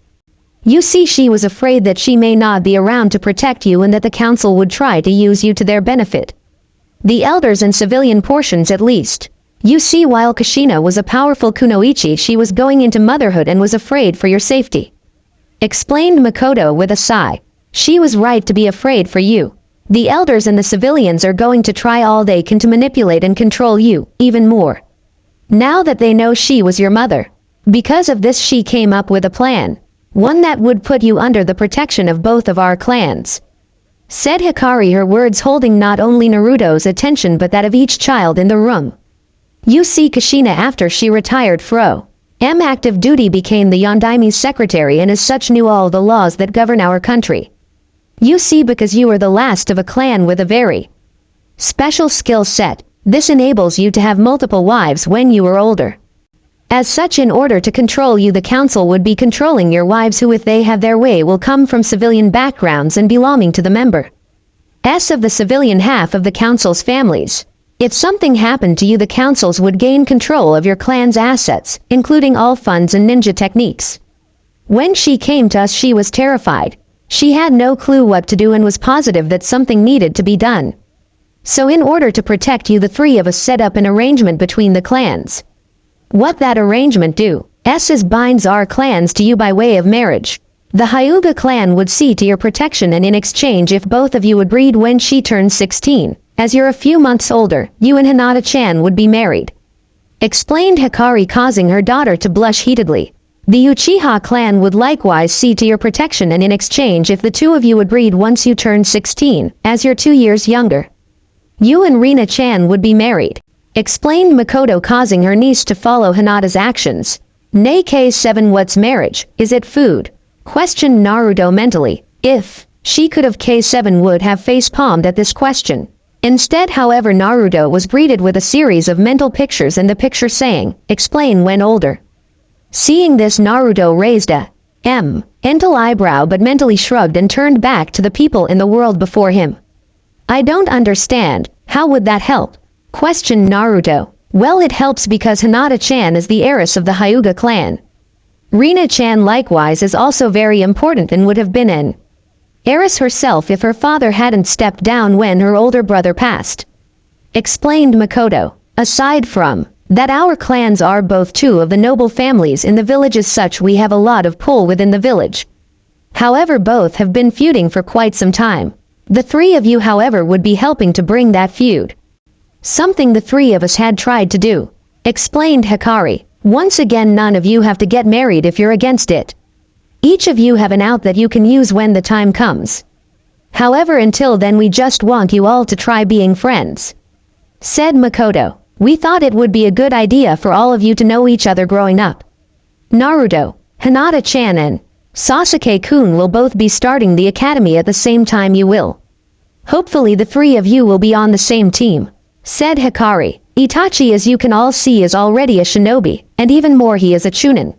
You see, she was afraid that she may not be around to protect you and that the council would try to use you to their benefit. The elders and civilian portions at least. You see, while Kushina was a powerful kunoichi, she was going into motherhood and was afraid for your safety. Explained Makoto with a sigh. She was right to be afraid for you. The elders and the civilians are going to try all they can to manipulate and control you, even more. Now that they know she was your mother. Because of this, she came up with a plan. One that would put you under the protection of both of our clans. Said Hikari, her words holding not only Naruto's attention but that of each child in the room. You see, Kushina, after she retired from active duty, became the Yondaimi's secretary, and as such knew all the laws that govern our country. You see, because you are the last of a clan with a very special skill set, this enables you to have multiple wives when you are older. As such, in order to control you, the council would be controlling your wives, who, if they have their way, will come from civilian backgrounds and belonging to the members of the civilian half of the council's families. If something happened to you, the councils would gain control of your clan's assets, including all funds and ninja techniques. When she came to us, she was terrified. She had no clue what to do and was positive that something needed to be done. So in order to protect you, the three of us set up an arrangement between the clans. What that arrangement do is binds our clans to you by way of marriage. The Hyuga clan would see to your protection, and in exchange, if both of you agreed when she turns 16, as you're a few months older, you and Hinata-chan would be married. Explained Hikari, causing her daughter to blush heatedly. The Uchiha clan would likewise see to your protection, and in exchange, if the two of you agreed once you turned 16, as you're 2 years younger, you and Rina-chan would be married. Explained Makoto, causing her niece to follow Hinata's actions. Nay K7, what's marriage? Is it food? Questioned Naruto mentally. If she could have, K7 would have face-palmed at this question. Instead, however, Naruto was greeted with a series of mental pictures, and the picture saying, "Explain when older." Seeing this, Naruto raised a mental eyebrow but mentally shrugged and turned back to the people in the world before him. I don't understand. How would that help? Questioned Naruto. Well, it helps because Hinata-chan is the heiress of the Hyuga clan. Rina-chan likewise is also very important and would have been an heiress herself if her father hadn't stepped down when her older brother passed. Explained Makoto. Aside from that, our clans are both two of the noble families in the village. As such, we have a lot of pull within the village. However, both have been feuding for quite some time. The three of you, however, would be helping to bring that feud. Something the three of us had tried to do. Explained Hikari. Once again, none of you have to get married if you're against it. Each of you have an out that you can use when the time comes. However, until then, we just want you all to try being friends. Said Makoto. We thought it would be a good idea for all of you to know each other growing up. Naruto, Hinata-chan and Sasuke-kun will both be starting the academy at the same time you will. Hopefully the three of you will be on the same team. Said Hikari. Itachi, as you can all see, is already a shinobi, and even more, he is a chunin.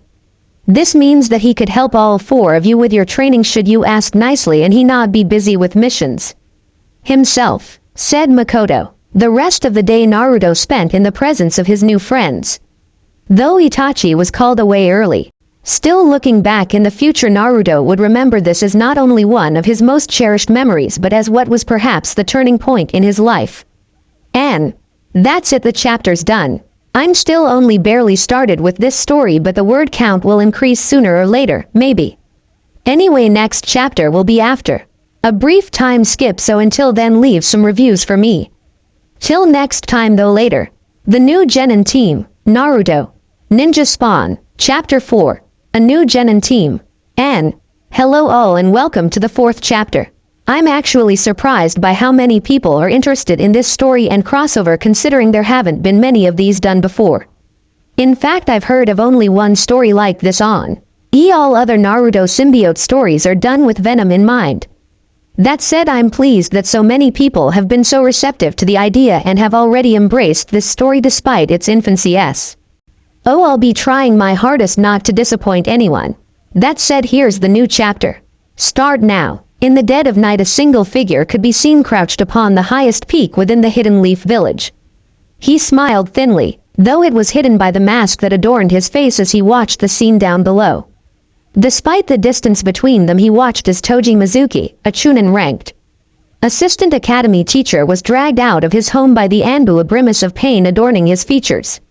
This means that he could help all four of you with your training should you ask nicely and he not be busy with missions himself. Said Makoto. The rest of the day Naruto spent in the presence of his new friends. Though Itachi was called away early, still looking back in the future, Naruto would remember this as not only one of his most cherished memories but as what was perhaps the turning point in his life. And that's it, the chapter's done. I'm still only barely started with this story, but the word count will increase sooner or later, maybe. Anyway, next chapter will be after a brief time skip, so until then leave some reviews for me. Till next time though, later. The New Genin Team, Naruto, Ninja Spawn, Chapter 4, A New Genin Team, and hello all and welcome to the 4th chapter. I'm actually surprised by how many people are interested in this story and crossover, considering there haven't been many of these done before. In fact, I've heard of only one story like this on all other Naruto symbiote stories are done with Venom in mind. That said, I'm pleased that so many people have been so receptive to the idea and have already embraced this story despite its infancy. Oh, I'll be trying my hardest not to disappoint anyone. That said, here's the new chapter. Start now. In the dead of night, a single figure could be seen crouched upon the highest peak within the Hidden Leaf village. He smiled thinly, though it was hidden by the mask that adorned his face as he watched the scene down below. Despite the distance between them, he watched as Toji Mizuki, a chunin ranked assistant academy teacher, was dragged out of his home by the Anbu, a grimace of pain adorning his features.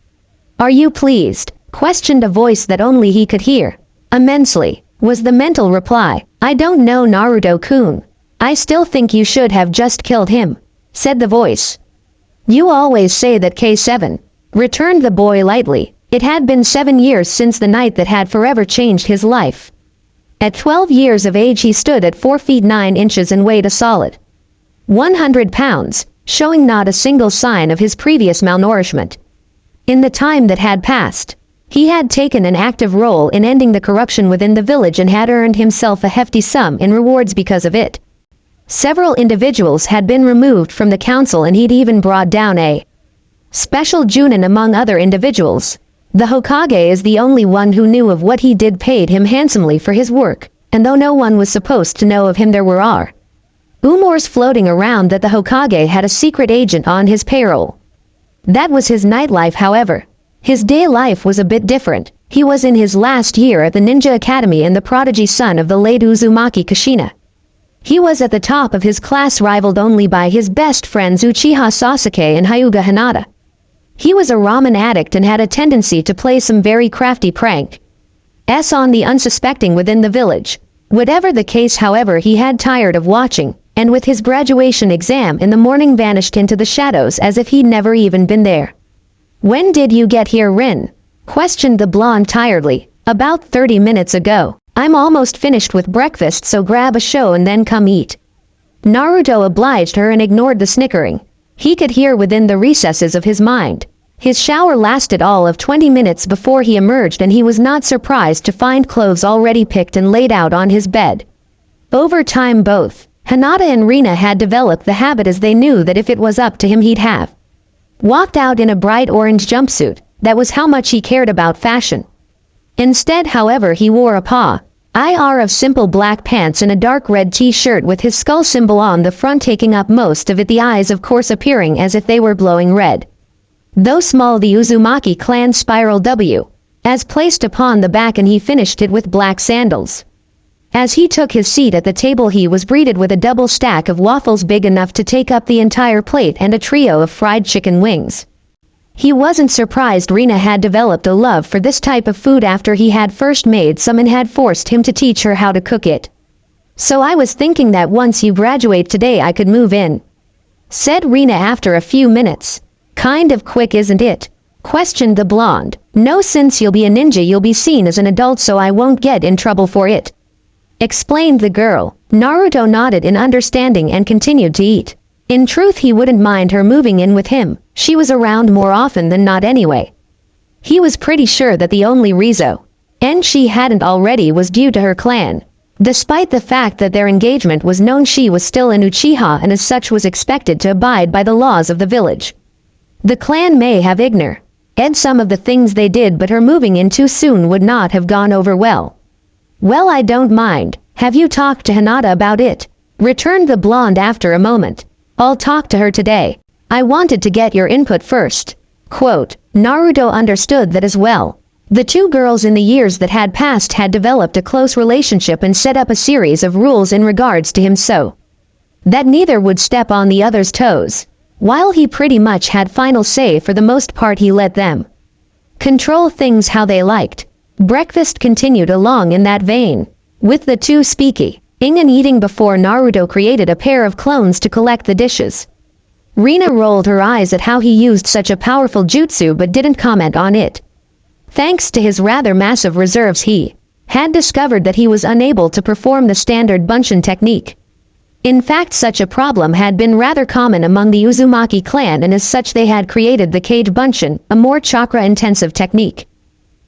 Are you pleased? Questioned a voice that only he could hear. Immensely, was the mental reply. I don't know, Naruto-kun. I still think you should have just killed him, said the voice. You always say that, K7, returned the boy lightly. It had been 7 years since the night that had forever changed his life. At 12 years of age, he stood at 4 feet 9 inches and weighed a solid 100 pounds, showing not a single sign of his previous malnourishment. In the time that had passed, he had taken an active role in ending the corruption within the village and had earned himself a hefty sum in rewards because of it. Several individuals had been removed from the council, and he'd even brought down a special Junin among other individuals. The Hokage is the only one who knew of what he did, paid him handsomely for his work, and though no one was supposed to know of him, there were rumors floating around that the Hokage had a secret agent on his payroll. That was his nightlife, however. His day life was a bit different. He was in his last year at the Ninja Academy and the prodigy son of the late Uzumaki Kushina. He was at the top of his class, rivaled only by his best friends Uchiha Sasuke and Hyuga Hinata. He was a ramen addict and had a tendency to play some very crafty pranks on the unsuspecting within the village. Whatever the case, however, he had tired of watching, and with his graduation exam in the morning vanished into the shadows as if he'd never even been there. "When did you get here, Rin?" questioned the blonde tiredly. "About 30 minutes ago. I'm almost finished with breakfast, so grab a show and then come eat." Naruto obliged her and ignored the snickering. He could hear within the recesses of his mind. His shower lasted all of 20 minutes before he emerged, and he was not surprised to find clothes already picked and laid out on his bed. Over time, both Hinata and Rina had developed the habit, as they knew that if it was up to him he'd have walked out in a bright orange jumpsuit. That was how much he cared about fashion. Instead, however, he wore a pair of simple black pants and a dark red t-shirt with his skull symbol on the front taking up most of it, the eyes of course appearing as if they were glowing red. Though small, the Uzumaki clan spiral W as placed upon the back, and he finished it with black sandals. As he took his seat at the table, he was greeted with a double stack of waffles big enough to take up the entire plate and a trio of fried chicken wings. He wasn't surprised Rina had developed a love for this type of food after he had first made some and had forced him to teach her how to cook it. "So I was thinking that once you graduate today I could move in," said Rina after a few minutes. "Kind of quick, isn't it?" questioned the blonde. "No, since you'll be a ninja you'll be seen as an adult, so I won't get in trouble for it," explained the girl. Naruto nodded in understanding and continued to eat. In truth, he wouldn't mind her moving in with him. She was around more often than not anyway. He was pretty sure that the only reason she hadn't already was due to her clan. Despite the fact that their engagement was known, she was still an Uchiha and as such was expected to abide by the laws of the village. The clan may have ignored some of the things they did, but her moving in too soon would not have gone over well. "Well, I don't mind. Have you talked to Hinata about it?" returned the blonde after a moment. "I'll talk to her today. I wanted to get your input first." Quote, Naruto understood that as well. The two girls in the years that had passed had developed a close relationship and set up a series of rules in regards to him so that neither would step on the other's toes. While he pretty much had final say, for the most part he let them control things how they liked. Breakfast continued along in that vein, with the two speaking and eating before Naruto created a pair of clones to collect the dishes. Rina rolled her eyes at how he used such a powerful jutsu but didn't comment on it. Thanks to his rather massive reserves, he had discovered that he was unable to perform the standard Bunshin technique. In fact, such a problem had been rather common among the Uzumaki clan, and as such they had created the Cage Bunshin, a more chakra-intensive technique.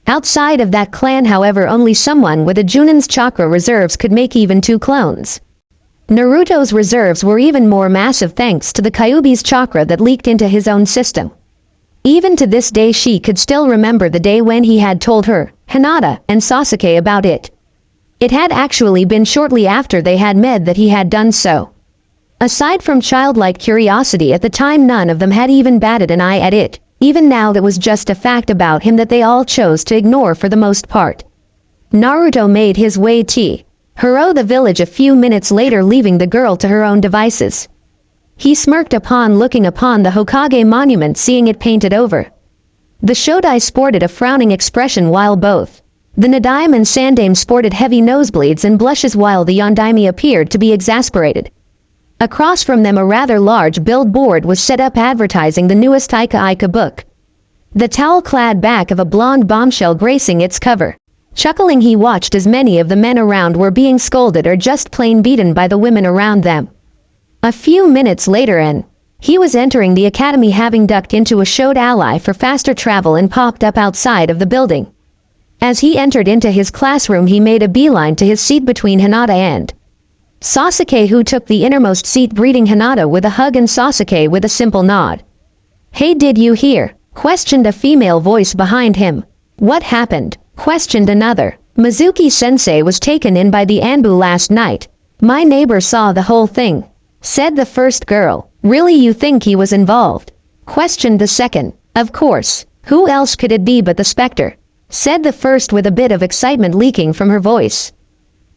Outside of that clan, however, only someone with a Junin's chakra reserves could make even two clones. Naruto's reserves were even more massive thanks to the Kyuubi's chakra that leaked into his own system. Even to this day she could still remember the day when he had told her, Hinata, and Sasuke about it. It had actually been shortly after they had met that he had done so. Aside from childlike curiosity at the time, none of them had even batted an eye at it. Even now, that was just a fact about him that they all chose to ignore for the most part. Naruto made his way to the village a few minutes later, leaving the girl to her own devices. He smirked upon looking upon the Hokage monument, seeing it painted over. The Shodai sported a frowning expression, while both the Nadaime and Sandaime sported heavy nosebleeds and blushes, while the Yondaime appeared to be exasperated. Across from them a rather large billboard was set up advertising the newest Ika book. The towel-clad back of a blonde bombshell gracing its cover. Chuckling, he watched as many of the men around were being scolded or just plain beaten by the women around them. A few minutes later, and he was entering the academy, having ducked into a showed ally for faster travel, and popped up outside of the building. As he entered into his classroom, he made a beeline to his seat between Hinata and Sasuke, who took the innermost seat, greeting Hinata with a hug and Sasuke with a simple nod. "Hey, did you hear?" questioned a female voice behind him. "What happened?" questioned another. "Mizuki-sensei was taken in by the Anbu last night. My neighbor saw the whole thing," said the first girl. "Really, you think he was involved?" questioned the second. Of course, who else could it be but the specter? Said the first with a bit of excitement leaking from her voice.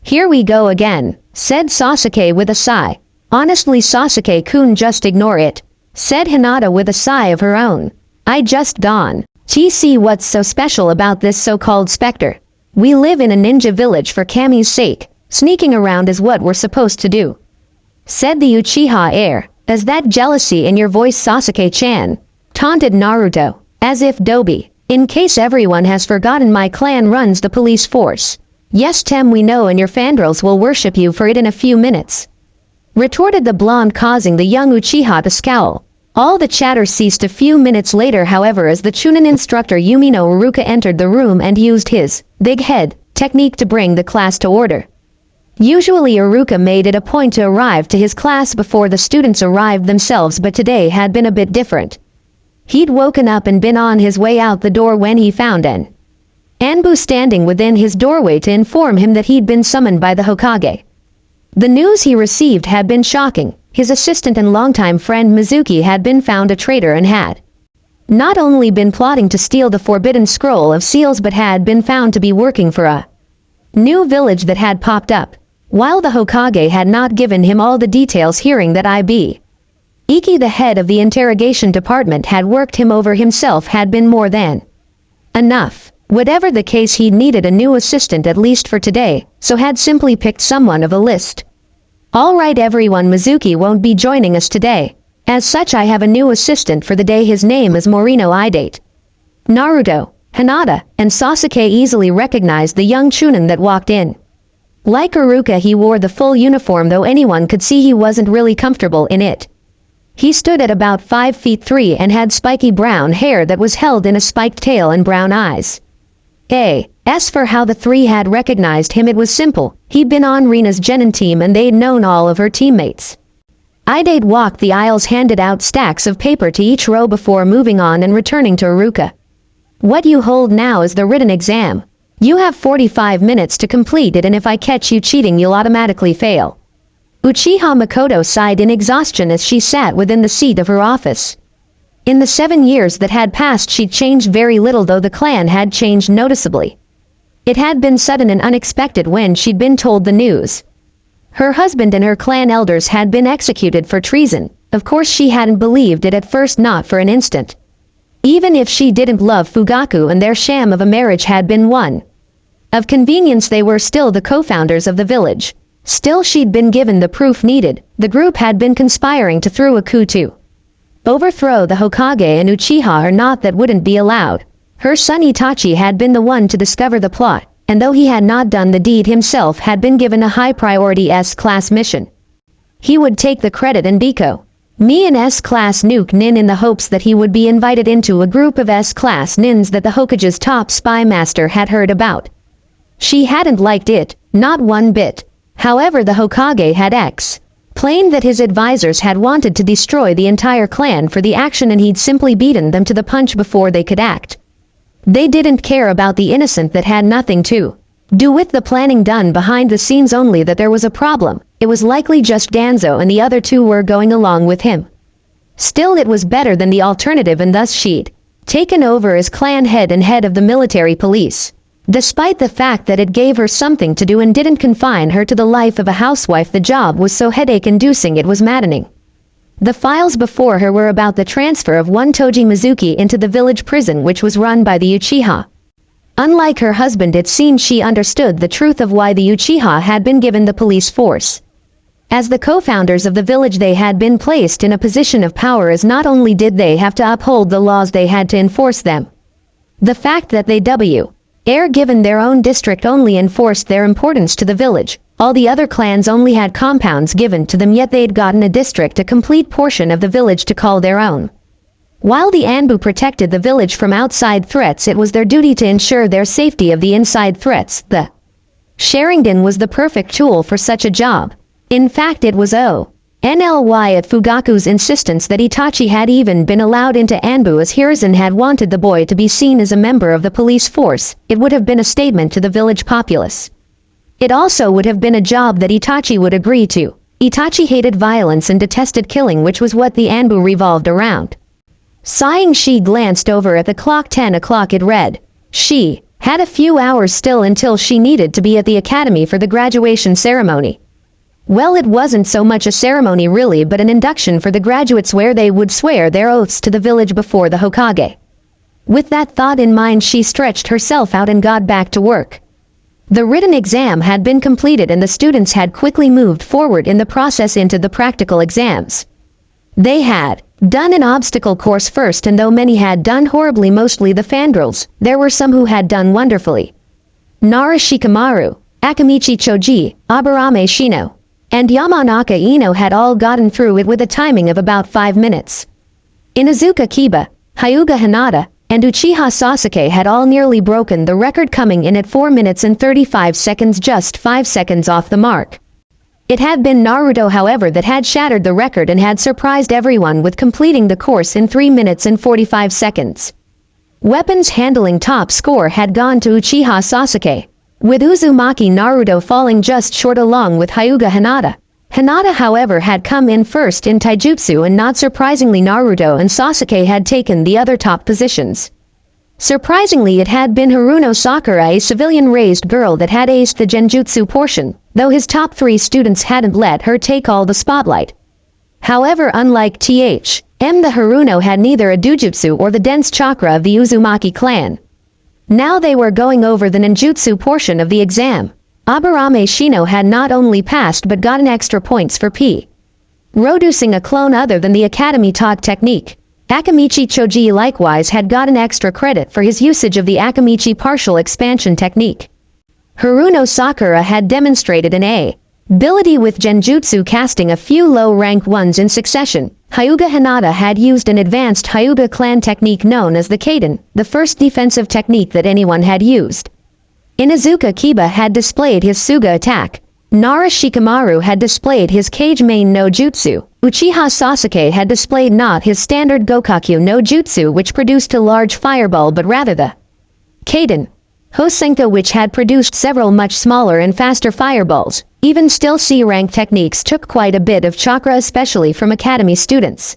Here we go again, said Sasuke with a sigh. Honestly, Sasuke-kun, just ignore it, said Hinata with a sigh of her own. I just gone. See what's so special about this so-called specter. We live in a ninja village for Kami's sake. Sneaking around is what we're supposed to do, said the Uchiha heir. Is that jealousy in your voice, Sasuke-chan? Taunted Naruto, as if Dobi. In case everyone has forgotten, my clan runs the police force. Yes, Tem, we know, and your fandrels will worship you for it in a few minutes, retorted the blonde, causing the young Uchiha to scowl. All the chatter ceased a few minutes later, however, as the Chunin instructor Yumino Iruka entered the room and used his big head technique to bring the class to order. Usually Iruka made it a point to arrive to his class before the students arrived themselves, but today had been a bit different. He'd woken up and been on his way out the door when he found Anbu standing within his doorway to inform him that he'd been summoned by the Hokage. The news he received had been shocking. His assistant and longtime friend Mizuki had been found a traitor and had not only been plotting to steal the forbidden scroll of seals, but had been found to be working for a new village that had popped up. While the Hokage had not given him all the details, hearing that Iki, the head of the interrogation department, had worked him over himself had been more than enough. Whatever the case, he needed a new assistant, at least for today, so had simply picked someone of a list. All right everyone, Mizuki won't be joining us today. As such, I have a new assistant for the day. His name is Morino Idate. Naruto, Hinata, and Sasuke easily recognized the young Chunin that walked in. Like Iruka, he wore the full uniform, though anyone could see he wasn't really comfortable in it. He stood at about 5 feet 3 and had spiky brown hair that was held in a spiked tail and brown eyes. As for how the three had recognized him, it was simple. He'd been on Rina's Genin team and they'd known all of her teammates. Idate walked the aisles, handed out stacks of paper to each row before moving on and returning to Iruka. What you hold now is the written exam. You have 45 minutes to complete it, and if I catch you cheating, you'll automatically fail. Uchiha Makoto sighed in exhaustion as she sat within the seat of her office. In the 7 years that had passed, she'd changed very little, though the clan had changed noticeably. It had been sudden and unexpected when she'd been told the news. Her husband and her clan elders had been executed for treason. Of course she hadn't believed it at first, not for an instant. Even if she didn't love Fugaku and their sham of a marriage had been one of convenience, they were still the co-founders of the village. Still, she'd been given the proof needed. The group had been conspiring to throw a coup to overthrow the Hokage, and Uchiha or not, that wouldn't be allowed. Her son Itachi had been the one to discover the plot, and though he had not done the deed himself, had been given a high-priority S-class mission. He would take the credit and Biko me an S-class nuke nin in the hopes that he would be invited into a group of S-class nins that the Hokage's top spy master had heard about. She hadn't liked it, not one bit. However, the Hokage had explained that his advisors had wanted to destroy the entire clan for the action, and he'd simply beaten them to the punch before they could act. They didn't care about the innocent that had nothing to do with the planning done behind the scenes, only that there was a problem. It was likely just Danzo and the other two were going along with him. Still, it was better than the alternative, and thus she'd taken over as clan head and head of the military police. Despite the fact that it gave her something to do and didn't confine her to the life of a housewife, the job was so headache-inducing it was maddening. The files before her were about the transfer of one Toji Mizuki into the village prison, which was run by the Uchiha. Unlike her husband, it seemed she understood the truth of why the Uchiha had been given the police force. As the co-founders of the village, they had been placed in a position of power, as not only did they have to uphold the laws, they had to enforce them. The fact that they given their own district only enforced their importance to the village. All the other clans only had compounds given to them, yet they'd gotten a district, a complete portion of the village, to call their own. While the Anbu protected the village from outside threats, it was their duty to ensure their safety of the inside threats. The Sharingan was the perfect tool for such a job. In fact, it was ONLY at Fugaku's insistence that Itachi had even been allowed into Anbu, as Hiruzen had wanted the boy to be seen as a member of the police force. It would have been a statement to the village populace. It also would have been a job that Itachi would agree to. Itachi hated violence and detested killing, which was what the Anbu revolved around. Sighing, she glanced over at the clock. 10 o'clock it read. She had a few hours still until she needed to be at the academy for the graduation ceremony. Well, it wasn't so much a ceremony really, but an induction for the graduates where they would swear their oaths to the village before the Hokage. With that thought in mind, she stretched herself out and got back to work. The written exam had been completed and the students had quickly moved forward in the process into the practical exams. They had done an obstacle course first, and though many had done horribly, mostly the fangirls, there were some who had done wonderfully. Nara Shikamaru, Akamichi Choji, Aburame Shino, and Yamanaka Ino had all gotten through it with a timing of about 5 minutes. Inuzuka Kiba, Hyuga Hinata, and Uchiha Sasuke had all nearly broken the record, coming in at 4 minutes and 35 seconds, just 5 seconds off the mark. It had been Naruto, however, that had shattered the record and had surprised everyone with completing the course in 3 minutes and 45 seconds. Weapons handling top score had gone to Uchiha Sasuke, with Uzumaki Naruto falling just short along with Hyuga Hinata. Hinata, however, had come in first in taijutsu, and not surprisingly Naruto and Sasuke had taken the other top positions. Surprisingly, it had been Haruno Sakura, a civilian-raised girl, that had aced the genjutsu portion, though his top 3 students hadn't let her take all the spotlight. However, unlike T.H.M., the Haruno had neither a dojutsu or the dense chakra of the Uzumaki clan. Now they were going over the ninjutsu portion of the exam. Aburame Shino had not only passed but gotten extra points for producing a clone other than the academy-taught technique. Akamichi Choji likewise had gotten extra credit for his usage of the Akamichi partial expansion technique. Haruno Sakura had demonstrated an ability with genjutsu, casting a few low-rank ones in succession. Hyuga Hinata had used an advanced Hyuga clan technique known as the Kaiden, the first defensive technique that anyone had used. Inuzuka Kiba had displayed his Suga attack. Nara Shikamaru had displayed his Kage main no jutsu. Uchiha Sasuke had displayed not his standard Gokakyu no jutsu, which produced a large fireball, but rather the Kaiden Hosenka, which had produced several much smaller and faster fireballs. Even still, C-rank techniques took quite a bit of chakra, especially from academy students.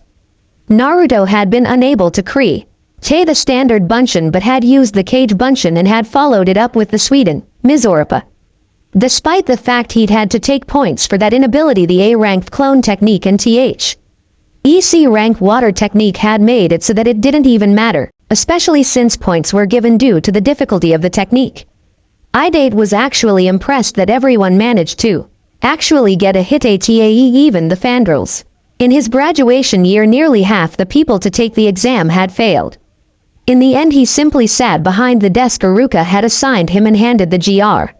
Naruto had been unable to create the standard Bunshin, but had used the Kage Bunshin and had followed it up with the Sweden Mizorupa. Despite the fact he'd had to take points for that inability, the A-ranked clone technique and THEC rank water technique had made it so that it didn't even matter, especially since points were given due to the difficulty of the technique. Idate was actually impressed that everyone managed to actually get a hit ATAE, even the fangirls. In his graduation year, nearly half the people to take the exam had failed. In the end, he simply sat behind the desk Iruka had assigned him and handed the GR.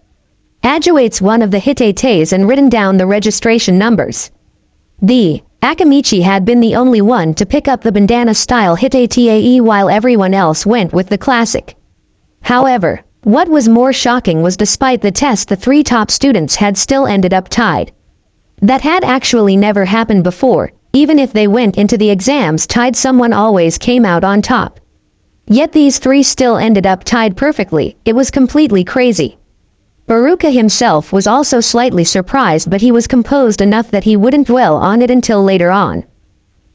Adjuates one of the hitates and written down the registration numbers. The Akamichi had been the only one to pick up the bandana-style hitae while everyone else went with the classic. However, what was more shocking was, despite the test, the 3 top students had still ended up tied. That had actually never happened before. Even if they went into the exams tied, someone always came out on top. Yet these 3 still ended up tied perfectly. It was completely crazy. Iruka himself was also slightly surprised, but he was composed enough that he wouldn't dwell on it until later on.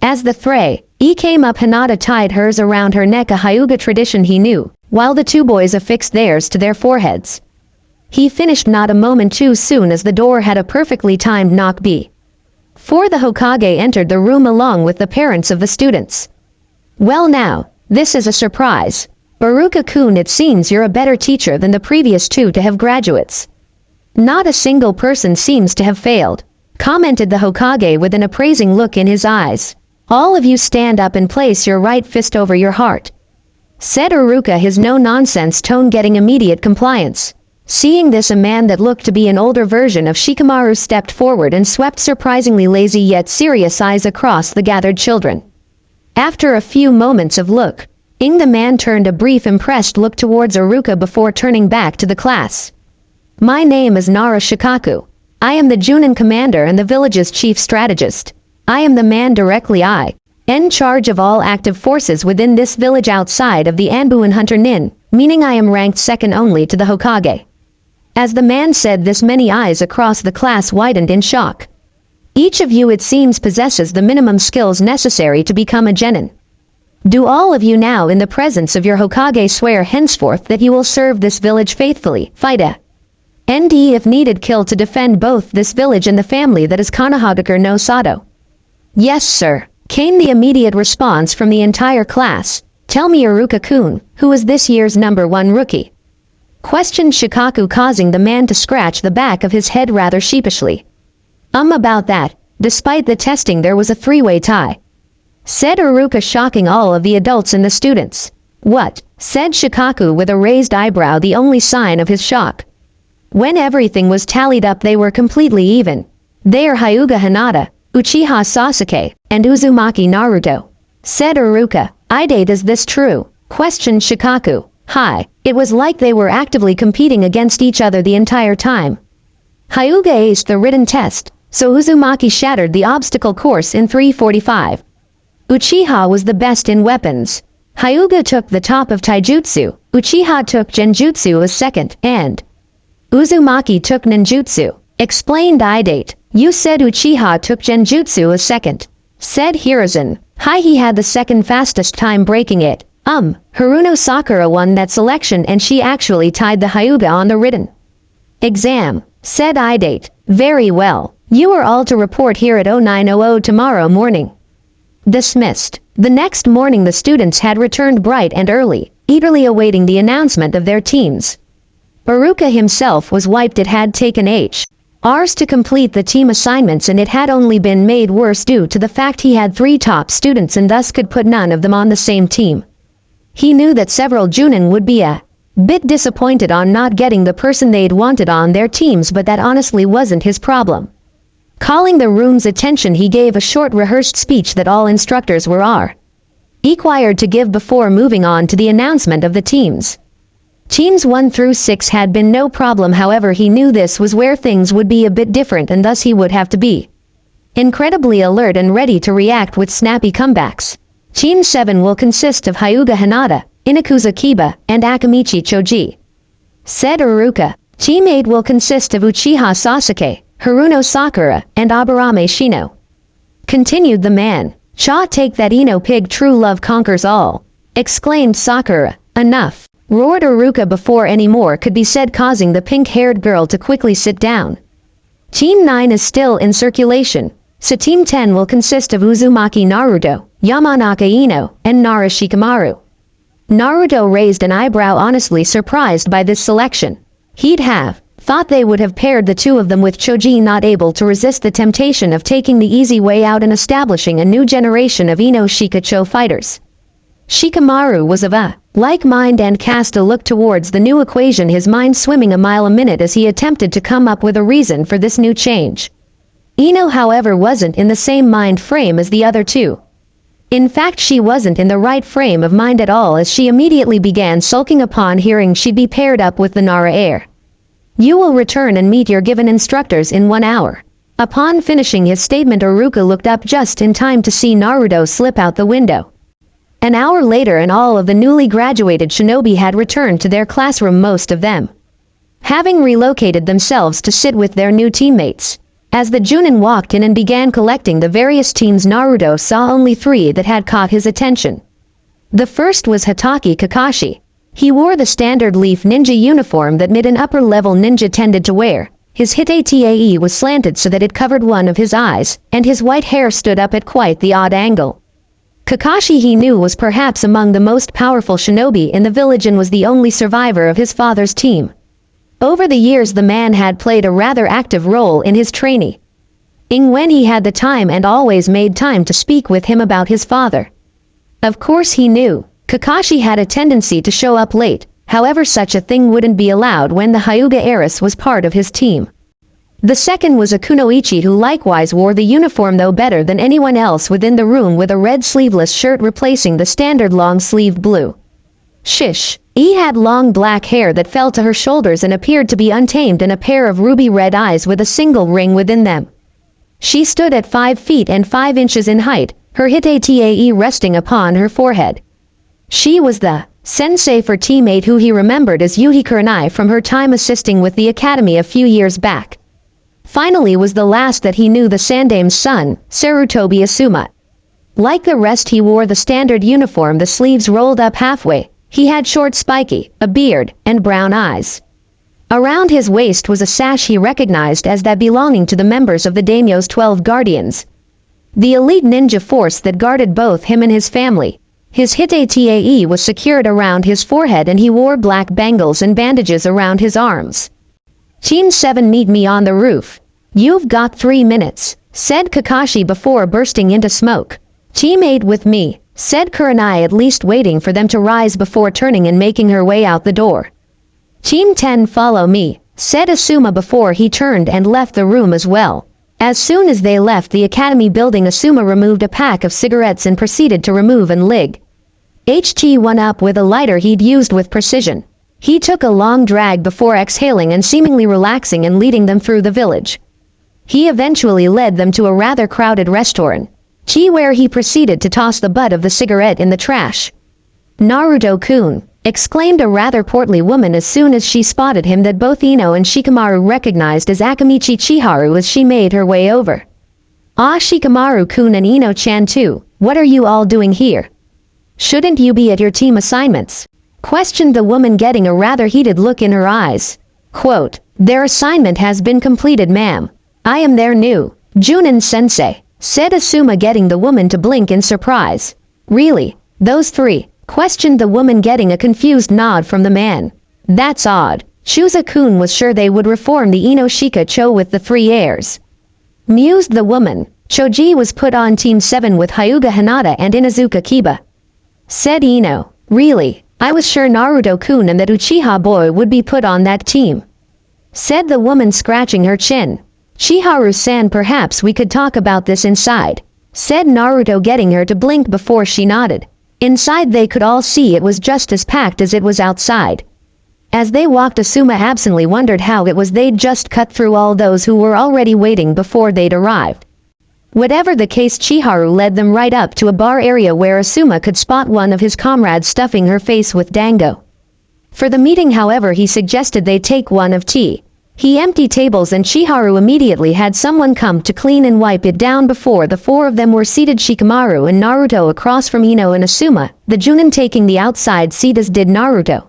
As the three came up, Hinata tied hers around her neck, a Hyuga tradition he knew, while the 2 boys affixed theirs to their foreheads. He finished not a moment too soon, as the door had a perfectly timed knock before the Hokage entered the room along with the parents of the students. "Well now, this is a surprise. Iruka-kun, it seems you're a better teacher than the previous 2 to have graduates. Not a single person seems to have failed," commented the Hokage with an appraising look in his eyes. "All of you stand up and place your right fist over your heart," said Iruka, his no-nonsense tone getting immediate compliance. Seeing this, a man that looked to be an older version of Shikamaru stepped forward and swept surprisingly lazy yet serious eyes across the gathered children. After a few moments of looking, the man turned a brief impressed look towards Iruka before turning back to the class. "My name is Nara Shikaku. I am the Junin commander and the village's chief strategist. I am the man directly in charge of all active forces within this village outside of the Anbuin Hunter Nin, meaning I am ranked second only to the Hokage." As the man said this, many eyes across the class widened in shock. "Each of you, it seems, possesses the minimum skills necessary to become a genin. Do all of you now in the presence of your Hokage swear henceforth that you will serve this village faithfully, fight and if needed kill to defend both this village and the family that is Konohagakure no Sato? Yes, sir, came the immediate response from the entire class. Tell me, Iruka-kun, who is this year's #1 rookie? Questioned Shikaku, causing the man to scratch the back of his head rather sheepishly. About that, despite the testing there was a three-way tie. Said Iruka, shocking all of the adults and the students. What? Said Shikaku with a raised eyebrow, the only sign of his shock. When everything was tallied up they were completely even. They are Hyuga Hinata, Uchiha Sasuke, and Uzumaki Naruto. Said Iruka. Ide, is this true? Questioned Shikaku. Hi, it was like they were actively competing against each other the entire time. Hyuga aced the written test, so Uzumaki shattered the obstacle course in 3:45. Uchiha was the best in weapons. Hyuga took the top of taijutsu, Uchiha took genjutsu as second, and Uzumaki took ninjutsu. Explained Idate. You said Uchiha took genjutsu as second. Said Hiruzen. Hi, he had the second fastest time breaking it. Haruno Sakura won that selection and she actually tied the Hyuga on the written exam. Said Idate. Very well. You are all to report here at 0900 tomorrow morning. Dismissed. The next morning the students had returned bright and early, eagerly awaiting the announcement of their teams. Iruka himself was wiped. It had taken hours to complete the team assignments, and it had only been made worse due to the fact he had 3 top students and thus could put none of them on the same team. He knew that several Junin would be a bit disappointed on not getting the person they'd wanted on their teams, but that honestly wasn't his problem. Calling the room's attention, he gave a short rehearsed speech that all instructors were required to give before moving on to the announcement of the teams. Teams 1 through 6 had been no problem, however he knew this was where things would be a bit different, and thus he would have to be incredibly alert and ready to react with snappy comebacks. Team 7 will consist of Hyuga Hinata, Inakusa Kiba, and Akamichi Choji. Said Iruka. Team 8 will consist of Uchiha Sasuke, Haruno Sakura, and Aburame Shino. Continued the man. Cha, take that Ino pig, true love conquers all. Exclaimed Sakura. Enough. Roared Iruka before any more could be said, causing the pink-haired girl to quickly sit down. Team 9 is still in circulation, so Team 10 will consist of Uzumaki Naruto, Yamanaka Ino, and Nara Shikamaru. Naruto raised an eyebrow, honestly surprised by this selection. He'd have thought they would have paired the two of them with Choji, not able to resist the temptation of taking the easy way out and establishing a new generation of Ino Shikacho fighters. Shikamaru was of a like mind and cast a look towards the new equation, his mind swimming a mile a minute as he attempted to come up with a reason for this new change. Ino, however, wasn't in the same mind frame as the other two. In fact, she wasn't in the right frame of mind at all, as she immediately began sulking upon hearing she'd be paired up with the Nara heir. You will return and meet your given instructors in 1 hour. Upon finishing his statement, Iruka looked up just in time to see Naruto slip out the window. An hour later, and all of the newly graduated shinobi had returned to their classroom, most of them having relocated themselves to sit with their new teammates. As the Junin walked in and began collecting the various teams, Naruto saw only 3 that had caught his attention. The first was Hatake Kakashi. He wore the standard leaf ninja uniform that mid and upper level ninja tended to wear. His hitae was slanted so that it covered one of his eyes, and his white hair stood up at quite the odd angle. Kakashi, he knew, was perhaps among the most powerful shinobi in the village and was the only survivor of his father's team. Over the years the man had played a rather active role in his training when he had the time, and always made time to speak with him about his father. Of course he knew Kakashi had a tendency to show up late, however such a thing wouldn't be allowed when the Hyuga heiress was part of his team. The second was a Kunoichi, who likewise wore the uniform, though better than anyone else within the room, with a red sleeveless shirt replacing the standard long-sleeved blue. Shish. He had long black hair that fell to her shoulders and appeared to be untamed, and a pair of ruby red eyes with a single ring within them. She stood at 5 feet and 5 inches in height, her hitae resting upon her forehead. She was the sensei for Team 8, who he remembered as Yuhi Kurenai from her time assisting with the academy a few years back. Finally was the last that he knew, the Sandame's son, Sarutobi Asuma. Like the rest, he wore the standard uniform, the sleeves rolled up halfway. He had short spiky, a beard, and brown eyes. Around his waist was a sash he recognized as that belonging to the members of the daimyo's 12 guardians, the elite ninja force that guarded both him and his family. His hitatae was secured around his forehead and he wore black bangles and bandages around his arms. Team 7, meet me on the roof. You've got 3 minutes, said Kakashi before bursting into smoke. Team 8 with me, said Kurenai, at least waiting for them to rise before turning and making her way out the door. Team 10, follow me, said Asuma before he turned and left the room as well. As soon as they left the academy building, Asuma removed a pack of cigarettes and proceeded to remove and lig HT1 up with a lighter he'd used with precision. He took a long drag before exhaling and seemingly relaxing and leading them through the village. He eventually led them to a rather crowded restaurant, where he proceeded to toss the butt of the cigarette in the trash. Naruto-kun, exclaimed a rather portly woman as soon as she spotted him, that both Ino and Shikamaru recognized as Akamichi Chiharu as she made her way over. Ah, Shikamaru-kun and Ino-chan too, what are you all doing here? Shouldn't you be at your team assignments? Questioned the woman, getting a rather heated look in her eyes. Quote, their assignment has been completed, ma'am. I am their new Junin-sensei, said Asuma, getting the woman to blink in surprise. Really? Those 3? Questioned the woman, getting a confused nod from the man. That's odd. Chuza-kun was sure they would reform the Ino-shika Cho with the 3 heirs. Mused the woman. Choji was put on Team 7 with Hyuga Hinata and Inazuka Kiba. Said Ino. Really? I was sure Naruto-kun and that Uchiha boy would be put on that team. Said the woman, scratching her chin. Chiharu-san, perhaps we could talk about this inside, said Naruto, getting her to blink before she nodded. Inside they could all see it was just as packed as it was outside. As they walked, Asuma absently wondered how it was they'd just cut through all those who were already waiting before they'd arrived. Whatever the case, Chiharu led them right up to a bar area where Asuma could spot one of his comrades stuffing her face with dango. For the meeting, however, he suggested they take one of tea. He emptied tables and Chiharu immediately had someone come to clean and wipe it down before the 4 of them were seated, Shikamaru and Naruto across from Ino and Asuma, the Junin taking the outside seat as did Naruto.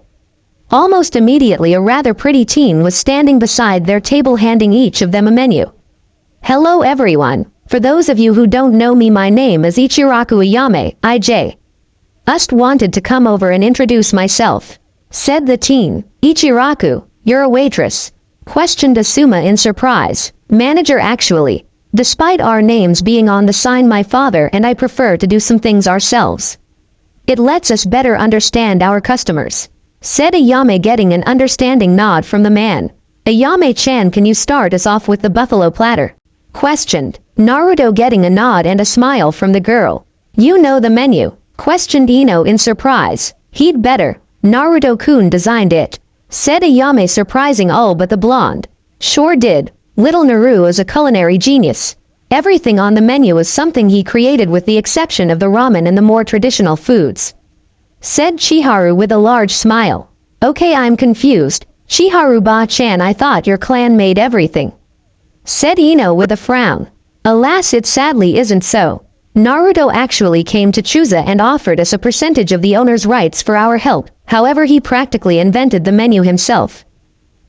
Almost immediately a rather pretty teen was standing beside their table, handing each of them a menu. Hello everyone, for those of you who don't know me, my name is Ichiraku Ayame, IJ. Just wanted to come over and introduce myself, said the teen. Ichiraku, you're a waitress? Questioned Asuma in surprise. Manager actually. Despite our names being on the sign, my father and I prefer to do some things ourselves. It lets us better understand our customers, said Ayame, getting an understanding nod from the man. Ayame-chan, can you start us off with the buffalo platter? Questioned Naruto, getting a nod and a smile from the girl. You know the menu? Questioned Ino in surprise. He'd better. Naruto-kun designed it, said Ayame, surprising all but the blonde. Sure did. Little Naru is a culinary genius. Everything on the menu is something he created with the exception of the ramen and the more traditional foods, said Chiharu with a large smile. Okay, I'm confused. Chiharu-ba-chan, I thought your clan made everything, said Ino with a frown. Alas, it sadly isn't so. Naruto actually came to Chuza and offered us a percentage of the owner's rights for our help. However, he practically invented the menu himself.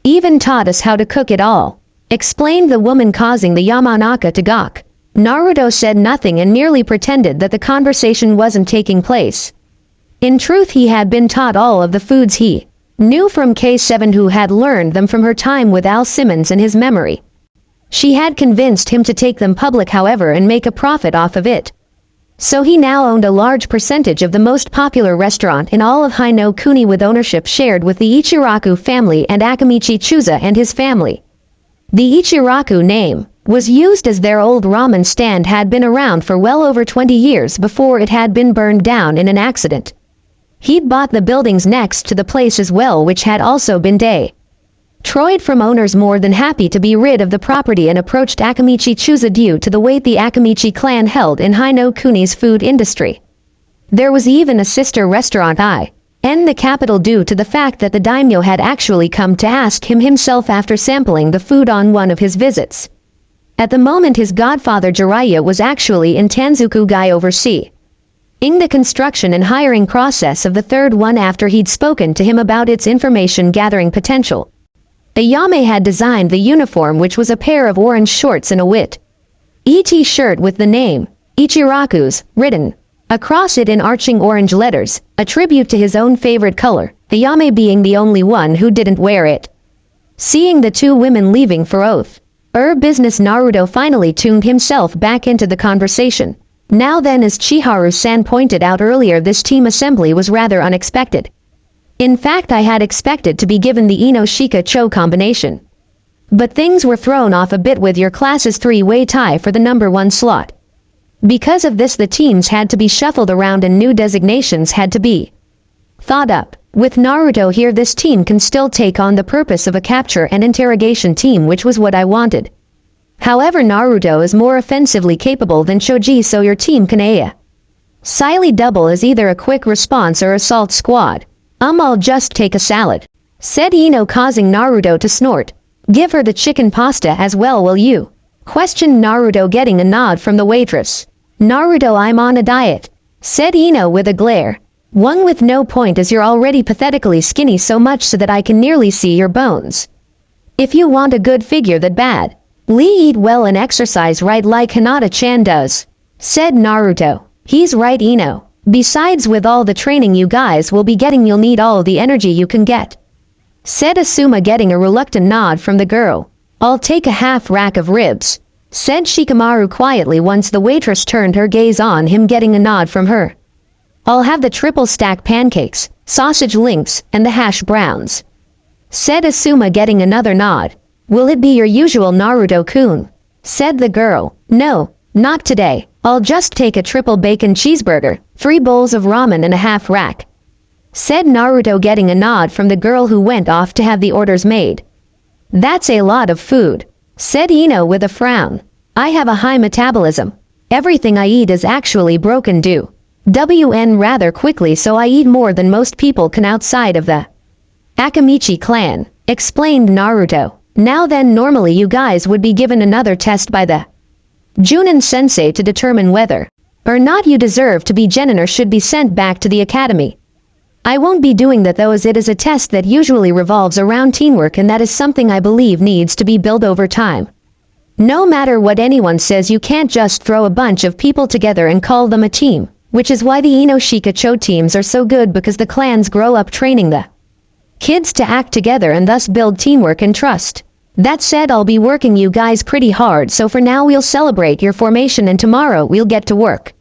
Even taught us how to cook it all, explained the woman, causing the Yamanaka to gawk. Naruto said nothing and merely pretended that the conversation wasn't taking place. In truth, he had been taught all of the foods he knew from K7, who had learned them from her time with Al Simmons and his memory. She had convinced him to take them public, however, and make a profit off of it. So he now owned a large percentage of the most popular restaurant in all of Hino Kuni, with ownership shared with the Ichiraku family and Akamichi Chuza and his family. The Ichiraku name was used as their old ramen stand had been around for well over 20 years before it had been burned down in an accident. He'd bought the buildings next to the place as well, which had also been destroyed from owners, more than happy to be rid of the property, and approached Akamichi Chuza due to the weight the Akamichi clan held in Hino Kuni's food industry. There was even a sister restaurant in the capital, due to the fact that the daimyo had actually come to ask him himself after sampling the food on one of his visits. At the moment his godfather Jiraiya was actually in Tanzukugai overseas in the construction and hiring process of the third one after he'd spoken to him about its information gathering potential. Ayame had designed the uniform, which was a pair of orange shorts and a white ET shirt with the name Ichiraku's written across it in arching orange letters, a tribute to his own favorite color, Ayame being the only one who didn't wear it. Seeing the two women leaving for oath business, Naruto finally tuned himself back into the conversation. Now then, as Chiharu-san pointed out earlier, this team assembly was rather unexpected. In fact, I had expected to be given the Ino-Shika-Cho combination. But things were thrown off a bit with your class's three-way tie for the number 1 slot. Because of this, the teams had to be shuffled around and new designations had to be thought up. With Naruto here, this team can still take on the purpose of a capture and interrogation team, which was what I wanted. However, Naruto is more offensively capable than Choji, so your team can silently double as either a quick response or assault squad. I'll just take a salad, said Ino, causing Naruto to snort. Give her the chicken pasta as well, will you? Questioned Naruto, getting a nod from the waitress. Naruto, I'm on a diet, said Ino with a glare. One with no point, as you're already pathetically skinny, so much so that I can nearly see your bones. If you want a good figure that bad, eat well and exercise right like Hinata-chan does, said Naruto. He's right, Ino. Besides, with all the training you guys will be getting, you'll need all the energy you can get, said Asuma, getting a reluctant nod from the girl. I'll take a half rack of ribs, said Shikamaru quietly once the waitress turned her gaze on him, getting a nod from her. I'll have the triple stack pancakes, sausage links, and the hash browns, said Asuma, getting another nod. Will it be your usual, Naruto-kun? Said the girl. No, not today. I'll just take a triple bacon cheeseburger, 3 bowls of ramen and a half rack, said Naruto, getting a nod from the girl who went off to have the orders made. That's a lot of food, said Ino with a frown. I have a high metabolism. Everything I eat is actually broken down rather quickly, so I eat more than most people can outside of the Akamichi clan, explained Naruto. Now then, normally you guys would be given another test by the Junin sensei to determine whether or not you deserve to be genin or should be sent back to the academy. I won't be doing that though, as it is a test that usually revolves around teamwork, and that is something I believe needs to be built over time. No matter what anyone says, you can't just throw a bunch of people together and call them a team, which is why the Ino-Shika-Cho teams are so good, because the clans grow up training the kids to act together and thus build teamwork and trust. That said, I'll be working you guys pretty hard, so for now we'll celebrate your formation and tomorrow we'll get to work.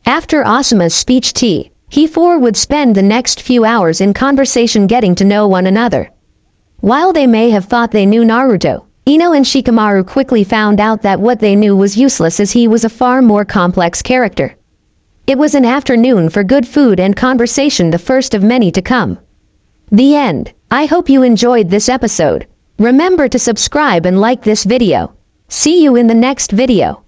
After Asuma's speech, he four would spend the next few hours in conversation, getting to know one another. While they may have thought they knew Naruto, Ino and Shikamaru quickly found out that what they knew was useless, as he was a far more complex character. It was an afternoon for good food and conversation, the first of many to come. The end. I hope you enjoyed this episode. Remember to subscribe and like this video. See you in the next video.